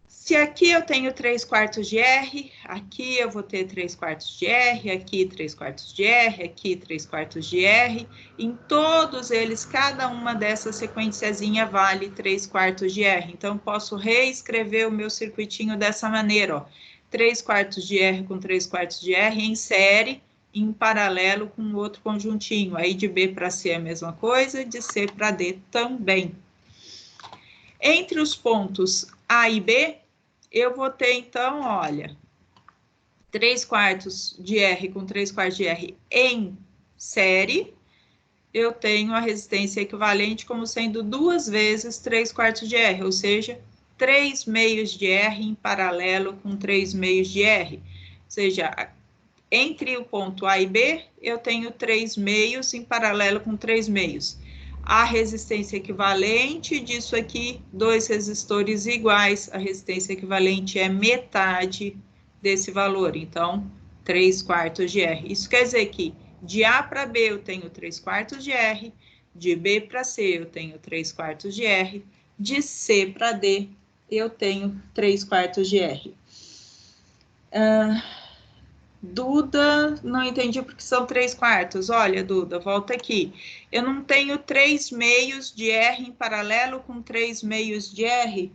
Se aqui eu tenho 3/4 de R, aqui eu vou ter 3/4 de R, aqui 3/4 de R, aqui 3/4 de R, em todos eles, cada uma dessas sequenciazinha vale 3/4 de R. Então, posso reescrever o meu circuitinho dessa maneira, ó. 3/4 de R com 3/4 de R em série, em paralelo com outro conjuntinho. Aí de B para C é a mesma coisa, de C para D também. Entre os pontos A e B, eu vou ter, então, olha, 3/4 de R com 3/4 de R em série, eu tenho a resistência equivalente como sendo 2 vezes 3/4 de R, ou seja, 3/2 de R em paralelo com 3/2 de R. Ou seja, entre o ponto A e B, eu tenho 3/2 em paralelo com 3/2. A resistência equivalente disso aqui, 2 resistores iguais, a resistência equivalente é metade desse valor, então 3/4 de R. Isso quer dizer que de A para B eu tenho 3/4 de R, de B para C eu tenho 3/4 de R, de C para D eu tenho 3/4 de R. Duda, não entendi porque são 3/4. Olha, Duda, volta aqui. Eu não tenho 3/2 de R em paralelo com 3/2 de R.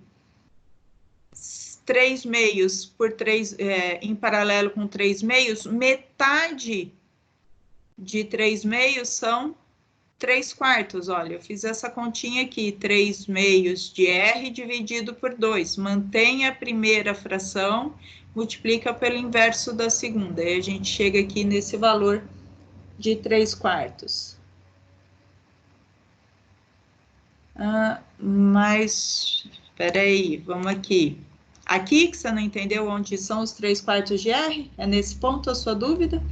3/2 por 3 em paralelo com 3/2, metade de 3/2 são 3/4. Olha, eu fiz essa continha aqui, 3/2 de R dividido por 2. Mantém a primeira fração, multiplica pelo inverso da segunda. Aí a gente chega aqui nesse valor de 3/4. Mas, espera aí, vamos aqui. Aqui que você não entendeu onde são os 3/4 de R? É nesse ponto a sua dúvida?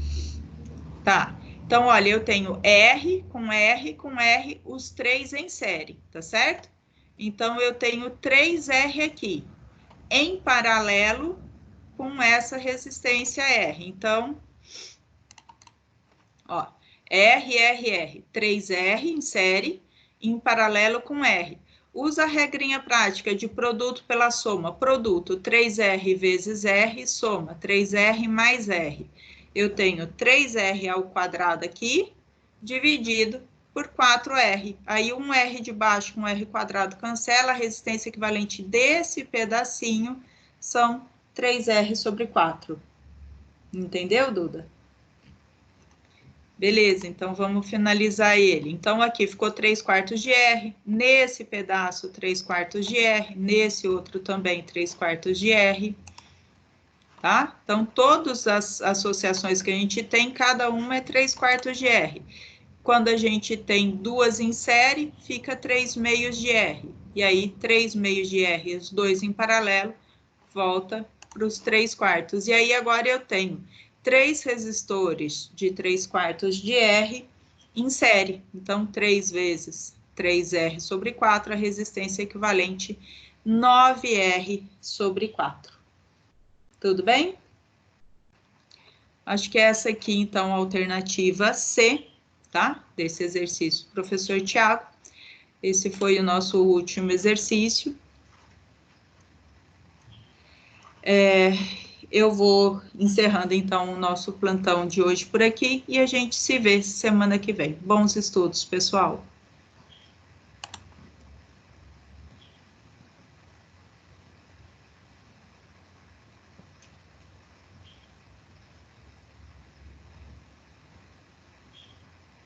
Tá. Então, olha, eu tenho R com R com R, os 3 em série, tá certo? Então, eu tenho 3R aqui, em paralelo com essa resistência R. Então, ó, R, 3R em série, em paralelo com R. Usa a regrinha prática de produto pela soma. Produto, 3R vezes R, soma, 3R mais R. Eu tenho 3R ao quadrado aqui, dividido por 4R. Aí, um R de baixo com R quadrado cancela, a resistência equivalente desse pedacinho são 3R sobre 4. Entendeu, Duda? Beleza, então vamos finalizar ele. Então, aqui ficou 3/4 de R, nesse pedaço 3/4 de R, nesse outro também 3/4 de R, tá? Então, todas as associações que a gente tem, cada uma é 3/4 de R. Quando a gente tem duas em série, fica 3/2 de R. E aí, 3/2 de R, os dois em paralelo, volta para os 3/4. E aí, agora eu tenho 3 resistores de 3/4 de R em série. Então, 3 vezes 3R sobre 4, a resistência equivalente 9R sobre 4. Tudo bem? Acho que essa aqui, então, a alternativa C, tá? Desse exercício. Professor Tiago, esse foi o nosso último exercício. Eu vou encerrando, então, o nosso plantão de hoje por aqui e a gente se vê semana que vem. Bons estudos, pessoal!